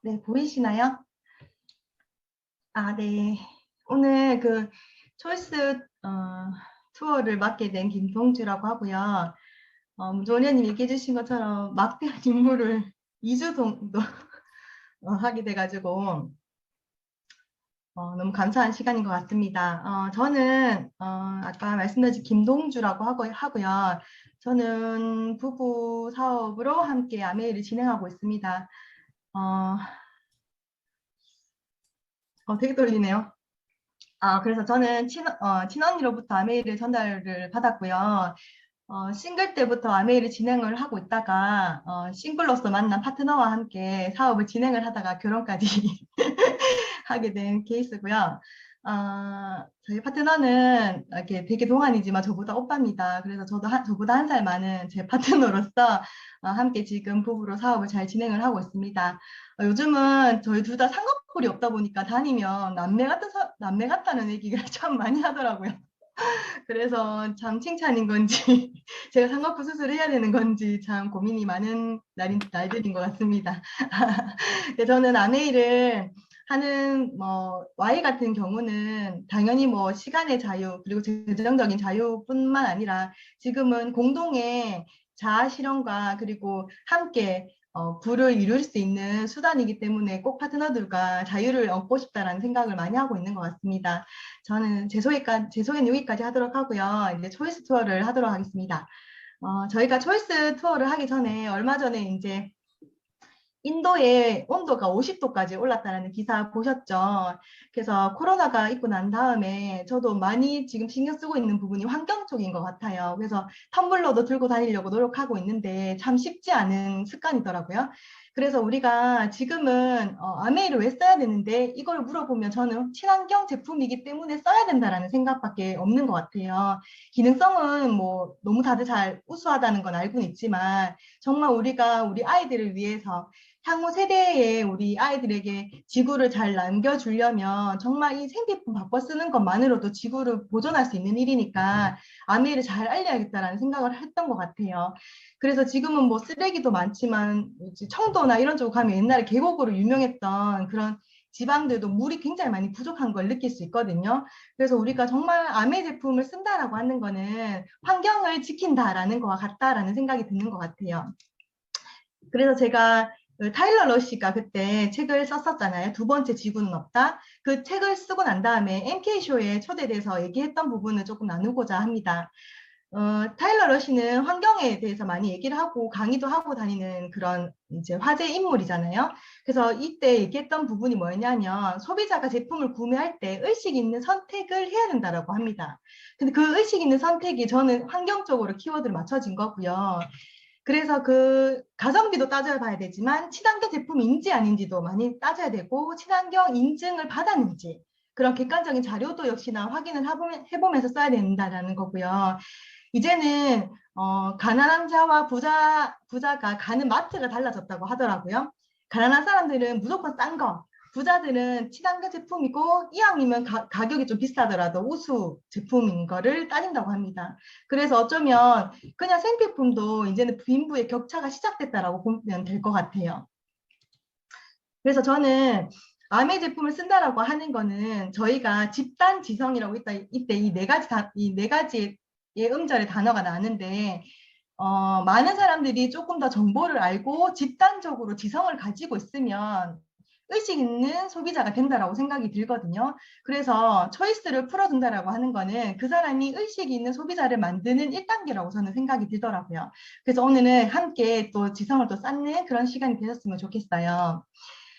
네, 보이시나요? 아, 네. 오늘 그 초이스 투어를 맡게 된 김동주라고 하고요. 문조원님 얘기해 주신 것처럼 막대한 임무를 2주 정도 하게 돼가지고 너무 감사한 시간인 것 같습니다. 저는 아까 말씀드린 김동주라고 하고요. 저는 부부 사업으로 함께 아메이를 진행하고 있습니다. 어, 되게 떨리네요. 그래서 저는 친언니로부터 아메이를 전달을 받았고요. 싱글 때부터 아메이를 진행을 하고 있다가 싱글로서 만난 파트너와 함께 사업을 진행을 하다가 결혼까지 하게 된 케이스고요. 저희 파트너는 이렇게 되게 동안이지만 저보다 오빠입니다. 그래서 저보다 한 살 많은 제 파트너로서 함께 지금 부부로 사업을 잘 진행을 하고 있습니다. 요즘은 저희 둘 다 쌍꺼풀이 없다 보니까 다니면 남매 같다는 얘기를 참 많이 하더라고요. 그래서 참 칭찬인 건지 제가 쌍꺼풀 수술을 해야 되는 건지 참 고민이 많은 날들인 것 같습니다. 저는 아메이를 하는 Y 같은 경우는 당연히 시간의 자유 그리고 재정적인 자유뿐만 아니라 지금은 공동의 자아 실현과 그리고 함께 부를 이룰 수 있는 수단이기 때문에 꼭 파트너들과 자유를 얻고 싶다라는 생각을 많이 하고 있는 것 같습니다. 저는 제 소개는 여기까지 하도록 하고요. 이제 초이스 투어를 하도록 하겠습니다. 저희가 초이스 투어를 하기 전에 얼마 전에 이제 인도의 온도가 50도까지 올랐다는 기사 보셨죠? 그래서 코로나가 있고 난 다음에 저도 많이 지금 신경 쓰고 있는 부분이 환경 쪽인 것 같아요. 그래서 텀블러도 들고 다니려고 노력하고 있는데 참 쉽지 않은 습관이더라고요. 그래서 우리가 지금은 아메이를 왜 써야 되는데 이걸 물어보면 저는 친환경 제품이기 때문에 써야 된다라는 생각밖에 없는 것 같아요. 기능성은 너무 다들 잘 우수하다는 건 알고는 있지만 정말 우리가 우리 아이들을 위해서 향후 세대의 우리 아이들에게 지구를 잘 남겨주려면 정말 이 생필품 바꿔 쓰는 것만으로도 지구를 보존할 수 있는 일이니까 아메이를 잘 알려야겠다라는 생각을 했던 것 같아요. 그래서 지금은 쓰레기도 많지만 청도나 이런 쪽 가면 옛날에 계곡으로 유명했던 그런 지방들도 물이 굉장히 많이 부족한 걸 느낄 수 있거든요. 그래서 우리가 정말 아메이 제품을 쓴다라고 하는 거는 환경을 지킨다라는 거와 같다라는 생각이 드는 것 같아요. 그래서 제가 그 타일러 러시가 그때 책을 썼었잖아요. 두 번째 지구는 없다. 그 책을 쓰고 난 다음에 MK쇼에 초대돼서 얘기했던 부분을 조금 나누고자 합니다. 타일러 러시는 환경에 대해서 많이 얘기를 하고 강의도 하고 다니는 그런 이제 화제 인물이잖아요. 그래서 이때 얘기했던 부분이 뭐냐면 소비자가 제품을 구매할 때 의식 있는 선택을 해야 된다라고 합니다. 근데 그 의식 있는 선택이 저는 환경적으로 키워드를 맞춰진 거고요. 그래서 그 가성비도 따져야 봐야 되지만 친환경 제품인지 아닌지도 많이 따져야 되고 친환경 인증을 받았는지 그런 객관적인 자료도 역시나 확인을 해보면서 써야 된다는 거고요. 이제는 가난한 자와 부자가 가는 마트가 달라졌다고 하더라고요. 가난한 사람들은 무조건 싼 거, 부자들은 친환경 제품이고 이왕이면 가격이 좀 비싸더라도 우수 제품인 거를 따진다고 합니다. 그래서 어쩌면 그냥 생필품도 이제는 빈부의 격차가 시작됐다라고 보면 될 것 같아요. 그래서 저는 아메 제품을 쓴다라고 하는 거는 저희가 집단 지성이라고 이때 이 네 가지의 음절의 단어가 나는데 많은 사람들이 조금 더 정보를 알고 집단적으로 지성을 가지고 있으면 의식 있는 소비자가 된다라고 생각이 들거든요. 그래서 초이스를 풀어준다라고 하는 거는 그 사람이 의식 있는 소비자를 만드는 1단계라고 저는 생각이 들더라고요. 그래서 오늘은 함께 또 지성을 또 쌓는 그런 시간이 되셨으면 좋겠어요.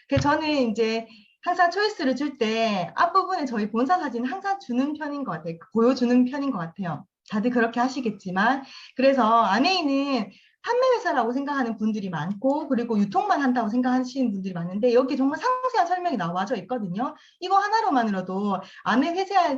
그래서 저는 이제 항상 초이스를 줄 때 앞부분에 저희 본사 사진을 항상 주는 편인 것 같아요. 보여주는 편인 것 같아요. 다들 그렇게 하시겠지만 그래서 아메이는 판매 회사라고 생각하는 분들이 많고 그리고 유통만 한다고 생각하시는 분들이 많은데 여기 정말 상세한 설명이 나와져 있거든요. 이거 하나로만으로도 아메이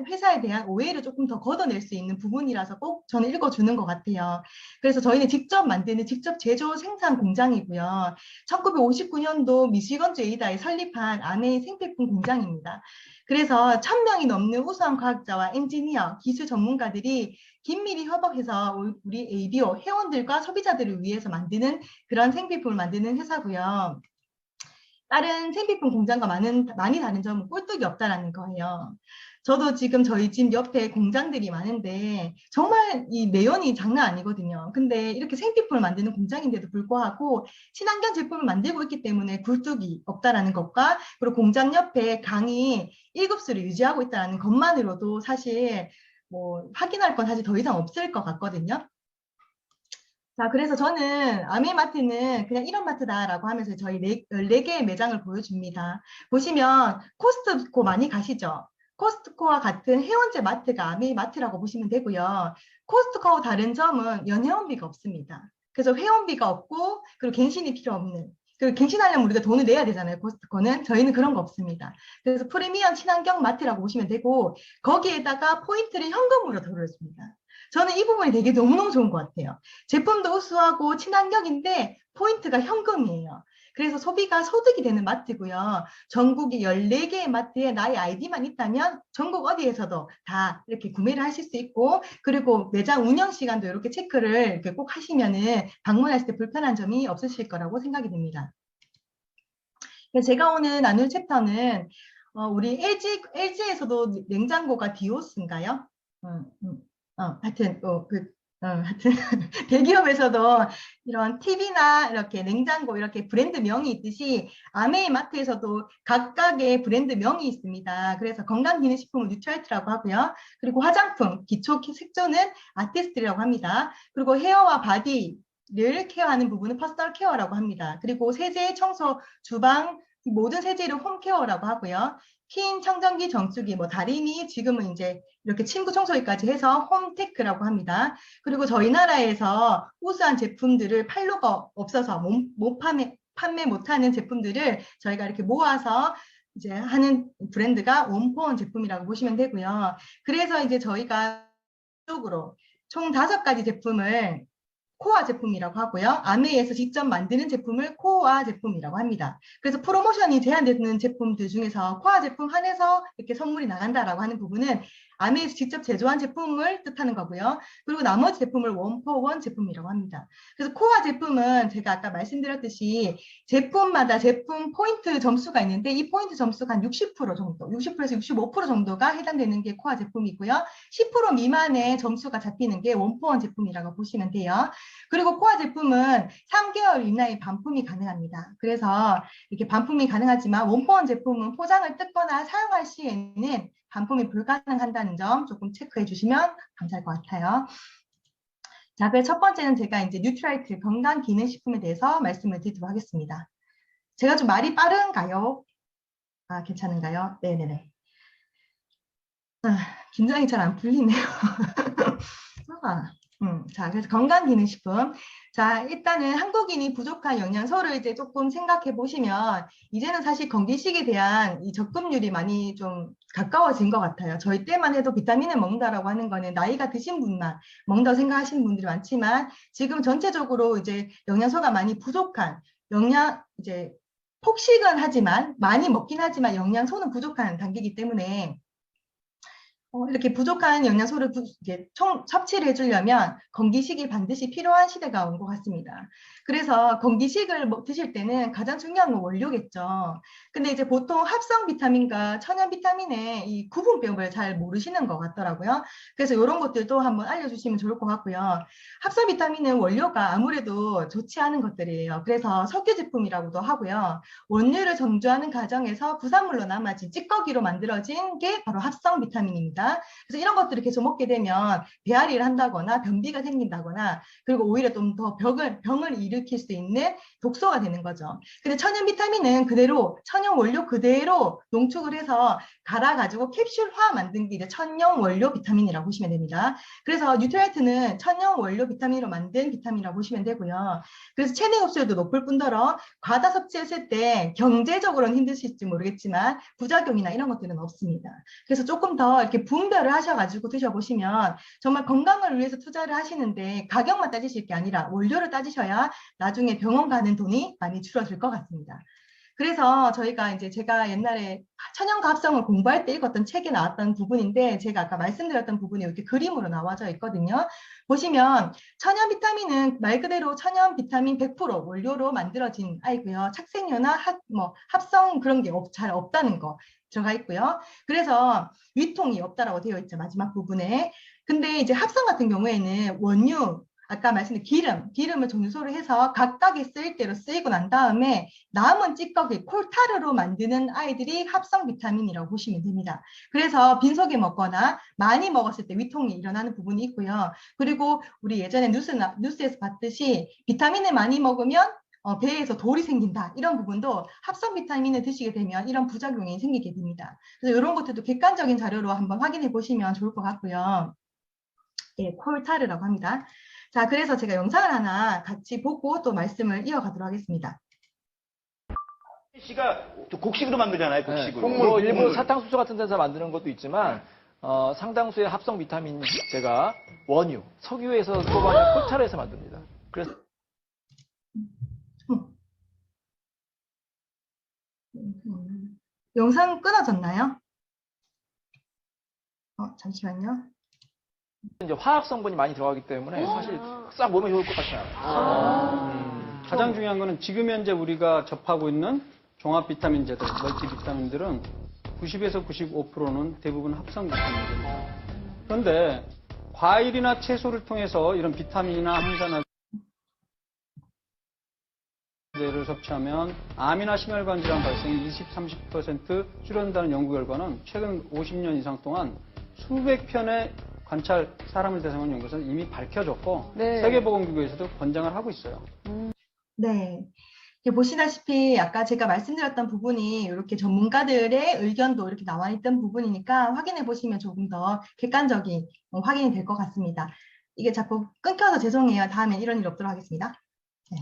회사에 대한 오해를 조금 더 걷어낼 수 있는 부분이라서 꼭 저는 읽어주는 것 같아요. 그래서 저희는 직접 만드는 직접 제조 생산 공장이고요. 1959년도 미시건주 에이다에 설립한 아메이 생필품 공장입니다. 그래서 1000명이 넘는 우수한 과학자와 엔지니어, 기술 전문가들이 긴밀히 협업해서 우리 ABO 회원들과 소비자들을 위해서 만드는 그런 생필품을 만드는 회사고요. 다른 생필품 공장과 많이 다른 점은 꿀떡이 없다라는 거예요. 저도 지금 저희 집 옆에 공장들이 많은데 정말 이 매연이 장난 아니거든요. 근데 이렇게 생필품을 만드는 공장인데도 불구하고 친환경 제품을 만들고 있기 때문에 굴뚝이 없다라는 것과 그리고 공장 옆에 강이 1급수를 유지하고 있다는 것만으로도 사실 뭐 확인할 건 사실 더 이상 없을 것 같거든요. 자, 그래서 저는 아메마트는 그냥 이런 마트다라고 하면서 저희 14개의 매장을 보여줍니다. 보시면 코스트코 많이 가시죠? 코스트코와 같은 회원제 마트가 아메마트라고 보시면 되고요. 코스트코와 다른 점은 연회원비가 없습니다. 그래서 회원비가 없고 그리고 갱신이 필요 없는 그리고 갱신하려면 우리가 돈을 내야 되잖아요. 코스트코는 저희는 그런 거 없습니다. 그래서 프리미엄 친환경 마트라고 보시면 되고 거기에다가 포인트를 현금으로 들어줍니다. 저는 이 부분이 되게 너무너무 좋은 것 같아요. 제품도 우수하고 친환경인데 포인트가 현금이에요. 그래서 소비가 소득이 되는 마트고요. 전국이 14개의 마트에 나의 아이디만 있다면 전국 어디에서도 다 이렇게 구매를 하실 수 있고 그리고 매장 운영 시간도 이렇게 체크를 이렇게 꼭 하시면은 방문하실 때 불편한 점이 없으실 거라고 생각이 듭니다. 제가 오늘 나눌 챕터는 우리 LG에서도 냉장고가 디오스인가요? 하여튼 하여튼 대기업에서도 이런 TV나 이렇게 냉장고 이렇게 브랜드 명이 있듯이 아메이마트에서도 각각의 브랜드 명이 있습니다. 그래서 건강기능식품은 뉴트라이트라고 하고요. 그리고 화장품, 기초 색조는 아티스트라고 합니다. 그리고 헤어와 바디를 케어하는 부분은 퍼스널 케어라고 합니다. 그리고 세제, 청소, 주방 모든 세제를 홈케어라고 하고요. 킨, 청정기, 정수기, 뭐 다리미, 지금은 이제 이렇게 침구 청소기까지 해서 홈테크라고 합니다. 그리고 저희 나라에서 우수한 제품들을 판로가 없어서 못 판매 못하는 제품들을 저희가 이렇게 모아서 이제 하는 브랜드가 원포원 제품이라고 보시면 되고요. 그래서 이제 저희가 쪽으로 총 5가지 제품을 코어 제품이라고 하고요. 아메이에서 직접 만드는 제품을 코어 제품이라고 합니다. 그래서 프로모션이 제한되는 제품들 중에서 코어 제품 한해서 이렇게 선물이 나간다라고 하는 부분은 아메이에서 직접 제조한 제품을 뜻하는 거고요. 그리고 나머지 제품을 원포원 제품이라고 합니다. 그래서 코어 제품은 제가 아까 말씀드렸듯이 제품마다 제품 포인트 점수가 있는데 이 포인트 점수가 한 60% 정도, 60%에서 65% 정도가 해당되는 게 코어 제품이고요. 10% 미만의 점수가 잡히는 게 원포원 제품이라고 보시면 돼요. 그리고 코어 제품은 3개월 이내에 반품이 가능합니다. 그래서 이렇게 반품이 가능하지만 원포원 제품은 포장을 뜯거나 사용할 시에는 반품이 불가능한다는 점 조금 체크해 주시면 감사할 것 같아요. 자, 그래서 첫 번째는 제가 이제 뉴트라이트 건강기능식품에 대해서 말씀을 드리도록 하겠습니다. 제가 좀 말이 빠른가요? 아, 괜찮은가요? 네네네. 긴장이 잘 안 풀리네요. 자, 그래서 건강기능식품. 자, 일단은 한국인이 부족한 영양소를 이제 조금 생각해 보시면, 이제는 사실 건기식에 대한 이 접근율이 많이 좀 가까워진 것 같아요. 저희 때만 해도 비타민을 먹는다라고 하는 거는 나이가 드신 분만 먹는다고 생각하시는 분들이 많지만, 지금 전체적으로 이제 영양소가 많이 부족한, 이제 폭식은 하지만, 많이 먹긴 하지만 영양소는 부족한 단계이기 때문에, 이렇게 부족한 영양소를 이렇게 섭취를 해주려면 건기식이 반드시 필요한 시대가 온 것 같습니다. 그래서 건기식을 드실 때는 가장 중요한 건 원료겠죠. 근데 이제 보통 합성 비타민과 천연 비타민의 이 구분법을 잘 모르시는 것 같더라고요. 그래서 이런 것들도 한번 알려주시면 좋을 것 같고요. 합성 비타민은 원료가 아무래도 좋지 않은 것들이에요. 그래서 석유 제품이라고도 하고요. 원료를 정조하는 과정에서 부산물로 남아진 찌꺼기로 만들어진 게 바로 합성 비타민입니다. 그래서 이런 것들을 계속 먹게 되면 배앓이를 한다거나 변비가 생긴다거나 그리고 오히려 좀 더 병을 일으킬 수 있는 독소가 되는 거죠. 근데 천연 비타민은 그대로 천연 원료 그대로 농축을 해서 갈아가지고 캡슐화 만든 게 이제 천연 원료 비타민이라고 보시면 됩니다. 그래서 뉴트라이트는 천연 원료 비타민으로 만든 비타민이라고 보시면 되고요. 그래서 체내 흡수율도 높을 뿐더러 과다 섭취했을 때 경제적으로는 힘드실지 모르겠지만 부작용이나 이런 것들은 없습니다. 그래서 조금 더 이렇게 분별을 하셔가지고 드셔보시면 정말 건강을 위해서 투자를 하시는데 가격만 따지실 게 아니라 원료를 따지셔야 나중에 병원 가는 돈이 많이 줄어들 것 같습니다. 그래서 저희가 이제 제가 옛날에 천연과 합성을 공부할 때 읽었던 책에 나왔던 부분인데 제가 아까 말씀드렸던 부분이 이렇게 그림으로 나와져 있거든요. 보시면 천연 비타민은 말 그대로 천연 비타민 100% 원료로 만들어진 아이고요. 착색료나 합성 그런 게 잘 없다는 거 들어가 있고요. 그래서 위통이 없다라고 되어 있죠. 마지막 부분에. 근데 이제 합성 같은 경우에는 원유, 아까 말씀드린 기름을 정수로 해서 각각의 쓰일대로 쓰이고 난 다음에 남은 찌꺼기, 콜타르로 만드는 아이들이 합성 비타민이라고 보시면 됩니다. 그래서 빈속에 먹거나 많이 먹었을 때 위통이 일어나는 부분이 있고요. 그리고 우리 예전에 뉴스에서 봤듯이 비타민을 많이 먹으면 배에서 돌이 생긴다. 이런 부분도 합성 비타민을 드시게 되면 이런 부작용이 생기게 됩니다. 그래서 이런 것들도 객관적인 자료로 한번 확인해 보시면 좋을 것 같고요. 예, 콜타르라고 합니다. 자, 그래서 제가 영상을 하나 같이 보고 또 말씀을 이어가도록 하겠습니다. 씨가 곡식으로 만들잖아요, 곡식으로. 네, 뭐 일부 사탕수수 같은 데서 만드는 것도 있지만 상당수의 합성 비타민제가 원유, 석유에서 뽑아낸 콜타르에서 만듭니다. 그래서 영상 끊어졌나요? 잠시만요. 이제 화학 성분이 많이 들어가기 때문에 사실 싹 몸에 좋을 것 같지 않아요. 가장 중요한 거는 지금 현재 우리가 접하고 있는 종합 비타민제들, 멀티 비타민들은 90에서 95%는 대부분 합성 비타민제입니다. 그런데 과일이나 채소를 통해서 이런 비타민이나 항산화제를 섭취하면 암이나 심혈관 질환 발생이 20-30% 줄어든다는 연구 결과는 최근 50년 이상 동안 수백 편의 관찰 사람을 대상한 연구에서 이미 밝혀졌고 네. 세계보건기구에서도 권장을 하고 있어요. 네. 보시다시피 아까 제가 말씀드렸던 부분이 이렇게 전문가들의 의견도 이렇게 나와 있던 부분이니까 확인해 보시면 조금 더 객관적인 확인이 될 것 같습니다. 이게 자꾸 끊겨서 죄송해요. 다음에 이런 일 없도록 하겠습니다. 네.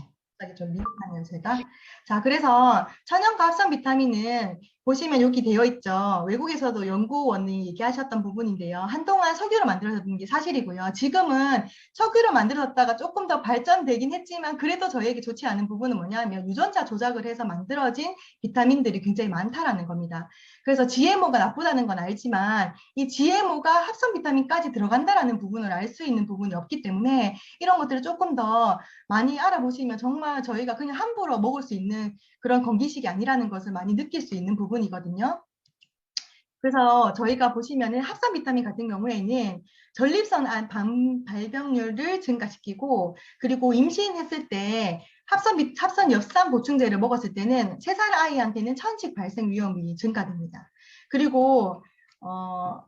좀 미흡하네요, 제가. 자, 그래서 천연과 합성 비타민은 보시면 여기 되어 있죠. 외국에서도 연구원이 얘기하셨던 부분인데요. 한동안 석유로 만들어졌던 게 사실이고요. 지금은 석유로 만들어졌다가 조금 더 발전되긴 했지만 그래도 저희에게 좋지 않은 부분은 뭐냐면 유전자 조작을 해서 만들어진 비타민들이 굉장히 많다라는 겁니다. 그래서 GMO가 나쁘다는 건 알지만 이 GMO가 합성 비타민까지 들어간다라는 부분을 알 수 있는 부분이 없기 때문에 이런 것들을 조금 더 많이 알아보시면 정말 저희가 그냥 함부로 먹을 수 있는 그런 건기식이 아니라는 것을 많이 느낄 수 있는 부분이거든요. 그래서 저희가 보시면은 합성 비타민 같은 경우에는 전립선 암 발병률을 증가시키고 그리고 임신했을 때 합선 엽산 보충제를 먹었을 때는 3살 아이한테는 천식 발생 위험이 증가됩니다. 그리고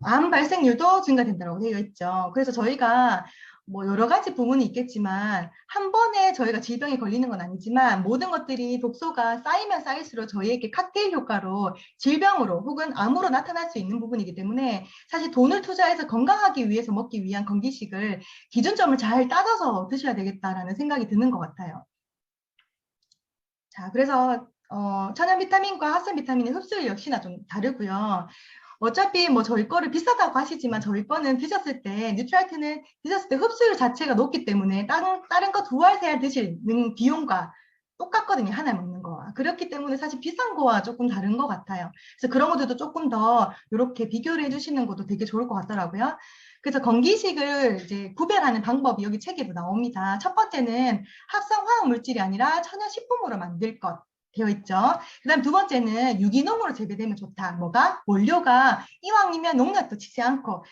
암 발생률도 증가된다고 되어 있죠. 그래서 저희가 뭐 여러 가지 부분이 있겠지만 한 번에 저희가 질병에 걸리는 건 아니지만 모든 것들이 독소가 쌓이면 쌓일수록 저희에게 칵테일 효과로 질병으로 혹은 암으로 나타날 수 있는 부분이기 때문에 사실 돈을 투자해서 건강하기 위해서 먹기 위한 건기식을 기준점을 잘 따져서 드셔야 되겠다라는 생각이 드는 것 같아요. 자, 그래서 천연 비타민과 합성 비타민의 흡수율 역시나 좀 다르고요. 어차피 뭐 저희 거를 비싸다고 하시지만 저희 거는 드셨을 때 뉴트라이트는 드셨을 때 흡수율 자체가 높기 때문에 다른 거 2알, 3알 드시는 비용과 똑같거든요. 하나 먹는 거와. 그렇기 때문에 사실 비싼 거와 조금 다른 것 같아요. 그래서 그런 것들도 조금 더 이렇게 비교를 해주시는 것도 되게 좋을 것 같더라고요. 그래서 건기식을 이제 구별하는 방법이 여기 책에도 나옵니다. 첫 번째는 합성 화학 물질이 아니라 천연 식품으로 만들 것. 되어 있죠. 그 다음 두 번째는 유기농으로 재배되면 좋다. 뭐가? 원료가 이왕이면 농약도 치지 않고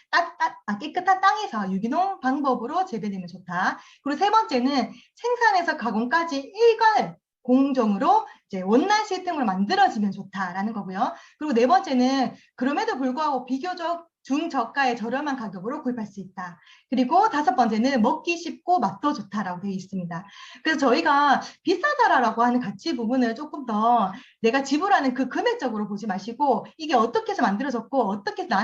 깨끗한 땅에서 유기농 방법으로 재배되면 좋다. 그리고 세 번째는 생산에서 가공까지 일괄 공정으로 이제 원단 시스템으로 만들어지면 좋다라는 거고요. 그리고 네 번째는 그럼에도 불구하고 비교적 중저가의 저렴한 가격으로 구입할 수 있다. 그리고 다섯 번째는 먹기 쉽고 맛도 좋다라고 되어 있습니다. 그래서 저희가 비싸다라고 하는 가치 부분을 조금 더 내가 지불하는 그 금액적으로 보지 마시고 이게 어떻게 해서 만들어졌고 어떻게 해서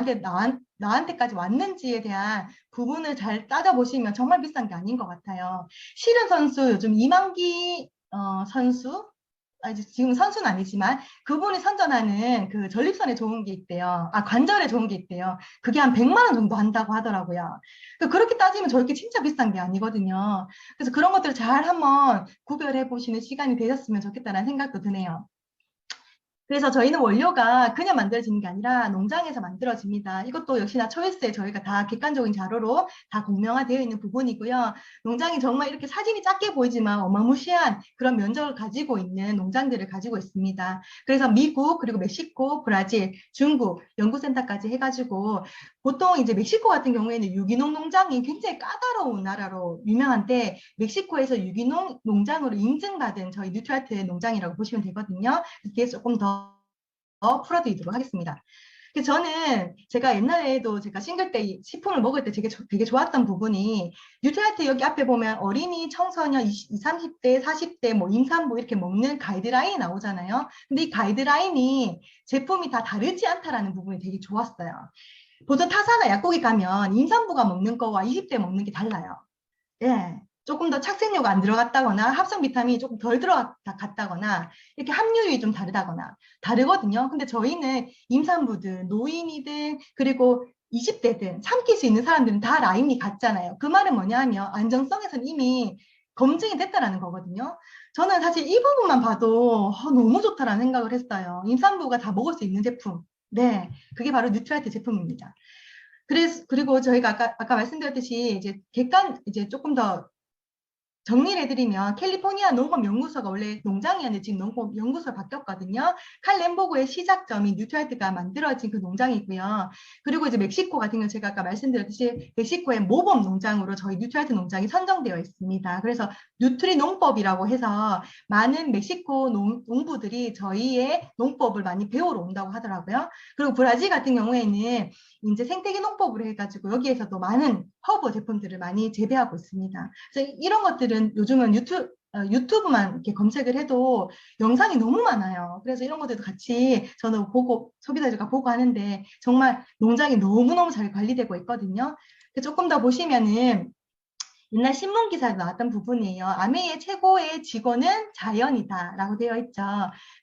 나한테까지 왔는지에 대한 부분을 잘 따져보시면 정말 비싼 게 아닌 것 같아요. 실은 선수 요즘 이만기 선수 지금 선수는 아니지만 그분이 선전하는 그 전립선에 좋은 게 있대요. 관절에 좋은 게 있대요. 그게 한 100만 원 정도 한다고 하더라고요. 그렇게 따지면 저렇게 진짜 비싼 게 아니거든요. 그래서 그런 것들을 잘 한번 구별해 보시는 시간이 되셨으면 좋겠다는 생각도 드네요. 그래서 저희는 원료가 그냥 만들어지는 게 아니라 농장에서 만들어집니다. 이것도 역시나 초이스에 저희가 다 객관적인 자료로 다 공명화되어 있는 부분이고요. 농장이 정말 이렇게 사진이 작게 보이지만 어마무시한 그런 면적을 가지고 있는 농장들을 가지고 있습니다. 그래서 미국, 그리고 멕시코, 브라질, 중국, 연구센터까지 해가지고 보통 이제 멕시코 같은 경우에는 유기농 농장이 굉장히 까다로운 나라로 유명한데 멕시코에서 유기농 농장으로 인증받은 저희 뉴트리아트 농장이라고 보시면 되거든요. 이게 조금 더 풀어드리도록 하겠습니다. 저는 제가 옛날에도 제가 싱글 때 식품을 먹을 때 되게 좋았던 부분이 뉴트리아트 여기 앞에 보면 어린이, 청소년, 20, 30대, 40대, 뭐 임산부 이렇게 먹는 가이드라인이 나오잖아요. 근데 이 가이드라인이 제품이 다 다르지 않다라는 부분이 되게 좋았어요. 보통 타사나 약국에 가면 임산부가 먹는 거와 20대 먹는 게 달라요. 예. 조금 더 착색료가 안 들어갔다거나 합성 비타민이 조금 덜 들어갔다거나 이렇게 함유율이 좀 다르거든요. 근데 저희는 임산부든 노인이든 그리고 20대든 삼킬 수 있는 사람들은 다 라인이 같잖아요. 그 말은 뭐냐 하면 안정성에서는 이미 검증이 됐다라는 거거든요. 저는 사실 이 부분만 봐도 너무 좋다라는 생각을 했어요. 임산부가 다 먹을 수 있는 제품. 네, 그게 바로 뉴트리아트 제품입니다. 그리고 저희가 아까 말씀드렸듯이 이제 조금 더 정리를 해드리면 캘리포니아 농업연구소가 원래 농장이었는데 지금 농업연구소로 바뀌었거든요. 칼 램보그의 시작점이 뉴트리아트가 만들어진 그 농장이고요. 그리고 이제 멕시코 같은 경우 제가 아까 말씀드렸듯이 멕시코의 모범 농장으로 저희 뉴트리아트 농장이 선정되어 있습니다. 그래서 뉴트리 농법이라고 해서 많은 멕시코 농부들이 저희의 농법을 많이 배우러 온다고 하더라고요. 그리고 브라질 같은 경우에는 이제 생태계 농법으로 해가지고 여기에서도 많은 허브 제품들을 많이 재배하고 있습니다. 그래서 이런 것들은 요즘은 유튜브만 이렇게 검색을 해도 영상이 너무 많아요. 그래서 이런 것들도 같이 저는 보고 소비자들과 보고 하는데 정말 농장이 너무너무 잘 관리되고 있거든요. 조금 더 보시면은 옛날 신문 기사에 나왔던 부분이에요. 아메이의 최고의 직원은 자연이다 라고 되어 있죠.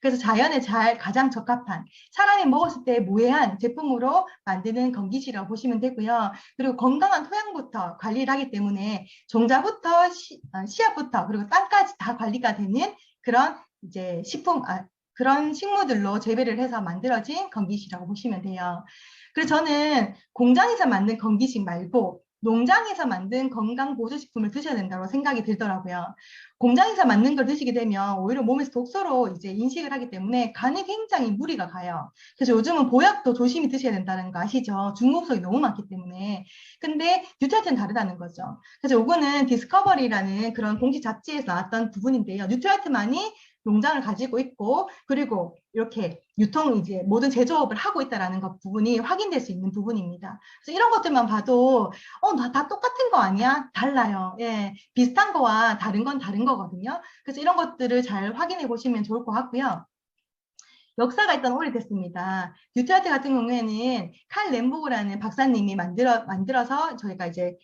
그래서 자연에 가장 적합한 사람이 먹었을 때 무해한 제품으로 만드는 건기시라고 보시면 되고요. 그리고 건강한 토양부터 관리를 하기 때문에 종자부터 씨앗부터 그리고 땅까지 다 관리가 되는 그런 이제 그런 식물들로 재배를 해서 만들어진 건기시라고 보시면 돼요. 그래서 저는 공장에서 만든 건기식 말고 농장에서 만든 건강보조식품을 드셔야 된다고 생각이 들더라고요. 공장에서 만든 걸 드시게 되면 오히려 몸에서 독소로 이제 인식을 하기 때문에 간에 굉장히 무리가 가요. 그래서 요즘은 보약도 조심히 드셔야 된다는 거 아시죠? 중국성이 너무 많기 때문에. 근데 뉴트리아트는 다르다는 거죠. 그래서 요거는 디스커버리라는 그런 공식 잡지에서 나왔던 부분인데요. 뉴트리아트만이 농장을 가지고 있고 그리고 이렇게 이제 모든 제조업을 하고 있다는 것 부분이 확인될 수 있는 부분입니다. 그래서 이런 것들만 봐도 다 똑같은 거 아니야? 달라요. 예, 비슷한 거와 다른 건 다른 거거든요. 그래서 이런 것들을 잘 확인해 보시면 좋을 것 같고요. 역사가 일단 오래됐습니다. 뉴트리아트 같은 경우에는 칼 램보그라는 박사님이 만들어서 저희가 이제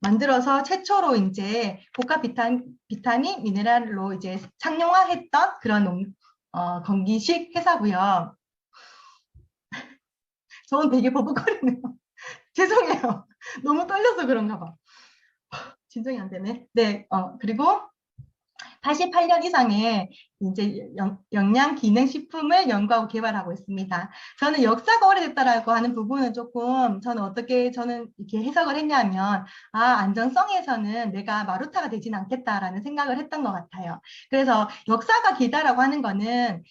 만들어서 최초로 이제 복합 비타민 미네랄로 이제 상용화했던 그런 건기식 회사고요. 저는 되게 버벅거리네요. 죄송해요. 너무 떨려서 그런가 봐. 진정이 안 되네. 네, 그리고 88년 이상의 이제 영양기능식품을 연구하고 개발하고 있습니다. 저는 역사가 오래됐다라고 하는 부분은 조금 저는 이렇게 해석을 했냐면 안전성에서는 내가 마루타가 되지는 않겠다라는 생각을 했던 것 같아요. 그래서 역사가 길다라고 하는 거는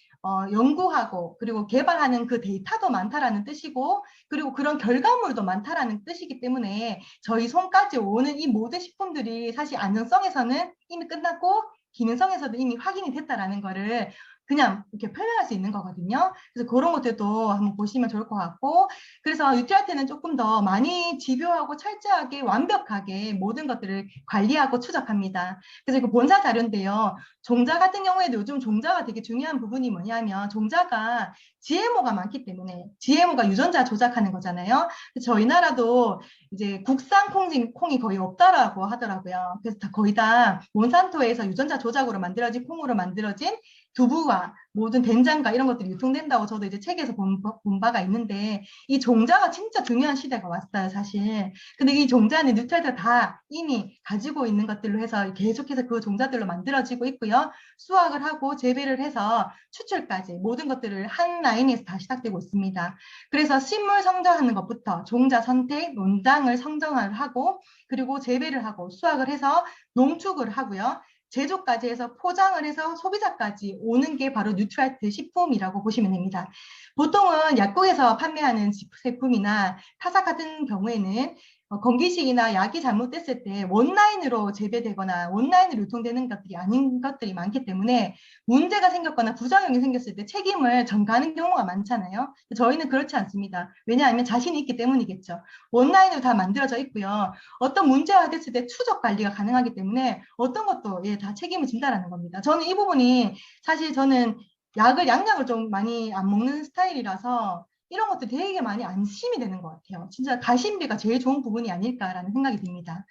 연구하고 그리고 개발하는 그 데이터도 많다라는 뜻이고 그리고 그런 결과물도 많다라는 뜻이기 때문에 저희 손까지 오는 이 모든 식품들이 사실 안전성에서는 이미 끝났고 기능성에서도 이미 확인이 됐다라는 거를 그냥 이렇게 표현할 수 있는 거거든요. 그래서 그런 것들도 한번 보시면 좋을 것 같고 그래서 뉴트리아트는 조금 더 많이 집요하고 철저하게 완벽하게 모든 것들을 관리하고 추적합니다. 그래서 그 본사 자료인데요. 종자 같은 경우에도 요즘 종자가 되게 중요한 부분이 뭐냐면 종자가 GMO가 많기 때문에 GMO가 유전자 조작하는 거잖아요. 저희 나라도 이제 국산 콩이 거의 없다라고 하더라고요. 그래서 거의 다 몬산토에서 유전자 조작으로 만들어진 콩으로 만들어진 두부와 모든 된장과 이런 것들이 유통된다고 저도 이제 책에서 본 바가 있는데 이 종자가 진짜 중요한 시대가 왔어요, 사실. 근데 이 종자는 뉴트라이트가 다 이미 가지고 있는 것들로 해서 계속해서 그 종자들로 만들어지고 있고요. 수확을 하고 재배를 해서 추출까지 모든 것들을 한 라인에서 다 시작되고 있습니다. 그래서 식물 성장하는 것부터 종자 선택, 농장을 성장을 하고 그리고 재배를 하고 수확을 해서 농축을 하고요. 제조까지 해서 포장을 해서 소비자까지 오는 게 바로 뉴트라이트 식품이라고 보시면 됩니다. 보통은 약국에서 판매하는 제품이나 타사 같은 경우에는 건기식이나 약이 잘못됐을 때 원라인으로 재배되거나 원라인으로 유통되는 것들이 아닌 것들이 많기 때문에 문제가 생겼거나 부작용이 생겼을 때 책임을 전가하는 경우가 많잖아요. 저희는 그렇지 않습니다. 왜냐하면 자신이 있기 때문이겠죠. 원라인으로 다 만들어져 있고요. 어떤 문제가 됐을 때 추적 관리가 가능하기 때문에 어떤 것도 다 책임을 진다라는 겁니다. 저는 이 부분이 사실 저는 양약을 좀 많이 안 먹는 스타일이라서 이런 것도 되게 많이 안심이 되는 것 같아요. 진짜 가심비가 제일 좋은 부분이 아닐까라는 생각이 듭니다.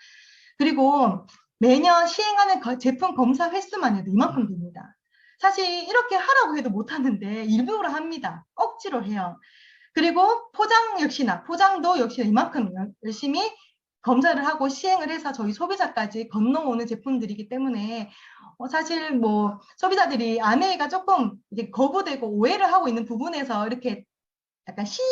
그리고 매년 시행하는 제품 검사 횟수만 해도 이만큼 됩니다. 사실 이렇게 하라고 해도 못하는데 일부러 합니다. 억지로 해요. 그리고 포장 역시나 포장도 역시나 이만큼 열심히 검사를 하고 시행을 해서 저희 소비자까지 건너오는 제품들이기 때문에 사실 뭐 소비자들이 아메이가 조금 이제 거부되고 오해를 하고 있는 부분에서 이렇게 약간 시비,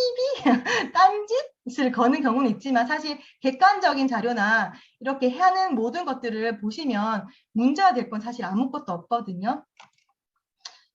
딴짓을 거는 경우는 있지만 사실 객관적인 자료나 이렇게 하는 모든 것들을 보시면 문제가 될 건 사실 아무것도 없거든요.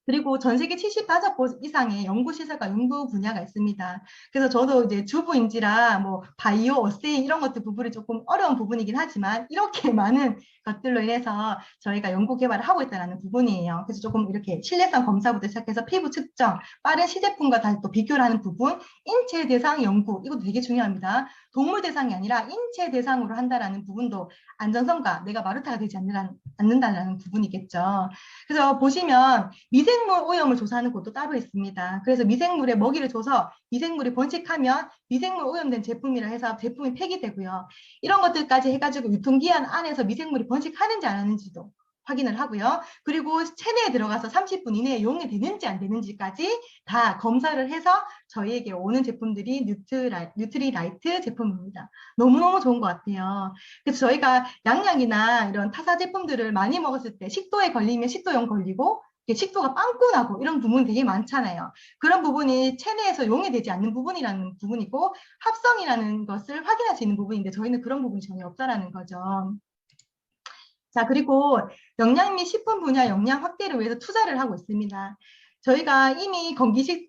그리고 전 세계 75곳 이상의 연구시설과 연구 분야가 있습니다. 그래서 저도 이제 주부인지라 뭐 바이오, 어세이 이런 것들 부분이 조금 어려운 부분이긴 하지만 이렇게 많은 것들로 인해서 저희가 연구 개발을 하고 있다는 부분이에요. 그래서 조금 이렇게 신뢰성 검사부터 시작해서 피부 측정, 빠른 시제품과 다시 또 비교를 하는 부분, 인체 대상 연구, 이것도 되게 중요합니다. 동물 대상이 아니라 인체 대상으로 한다라는 부분도 안전성과 내가 마루타가 되지 않는다는 부분이겠죠. 그래서 보시면 미생물 오염을 조사하는 곳도 따로 있습니다. 그래서 미생물에 먹이를 줘서 미생물이 번식하면 미생물 오염된 제품이라 해서 제품이 폐기되고요. 이런 것들까지 해가지고 유통기한 안에서 미생물이 번식하는지 안 하는지도 확인을 하고요. 그리고 체내에 들어가서 30분 이내에 용해되는지 안 되는지까지 다 검사를 해서 저희에게 오는 제품들이 뉴트리라이트 제품입니다. 너무너무 좋은 것 같아요. 그래서 저희가 양약이나 이런 타사 제품들을 많이 먹었을 때 식도에 걸리면 식도염 걸리고 식도가 빵꾸 나고 이런 부분이 되게 많잖아요. 그런 부분이 체내에서 용해되지 않는 부분이라는 부분이고 합성이라는 것을 확인할 수 있는 부분인데 저희는 그런 부분이 전혀 없다라는 거죠. 자, 그리고 영양 및 식품 분야 역량 확대를 위해서 투자를 하고 있습니다. 저희가 이미 건기식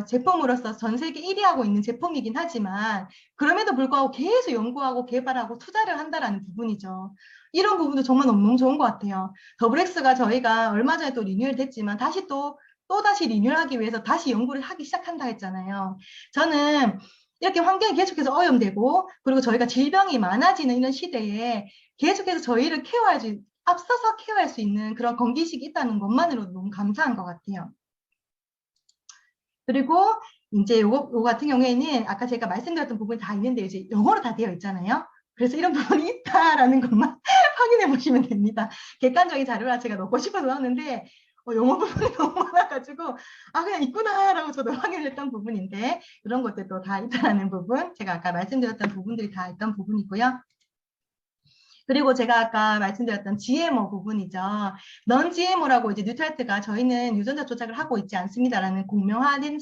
제품으로서 전 세계 1위 하고 있는 제품이긴 하지만 그럼에도 불구하고 계속 연구하고 개발하고 투자를 한다는 부분이죠. 이런 부분도 정말 너무 좋은 것 같아요. 더블엑스가 저희가 얼마 전에 또 리뉴얼 됐지만 다시 또다시 리뉴얼하기 위해서 다시 연구를 하기 시작한다 했잖아요. 저는 이렇게 환경이 계속해서 오염되고 그리고 저희가 질병이 많아지는 이런 시대에 계속해서 저희를 앞서서 케어할 수 있는 그런 건기식이 있다는 것만으로도 너무 감사한 것 같아요. 그리고 이제 요거 같은 경우에는 아까 제가 말씀드렸던 부분이 다 있는데 이제 영어로 다 되어 있잖아요. 그래서 이런 부분이 있다라는 것만 확인해 보시면 됩니다. 객관적인 자료라 제가 넣고 싶어서 넣었는데 영어 부분이 너무 많아가지고 그냥 있구나라고 저도 확인했던 부분인데 이런 것들도 다 있다라는 부분, 제가 아까 말씀드렸던 부분들이 다 있던 부분이고요. 그리고 제가 아까 말씀드렸던 GMO 부분이죠. 넌 GMO라고 이제 뉴트라이트가 저희는 유전자 조작을 하고 있지 않습니다라는 공명화된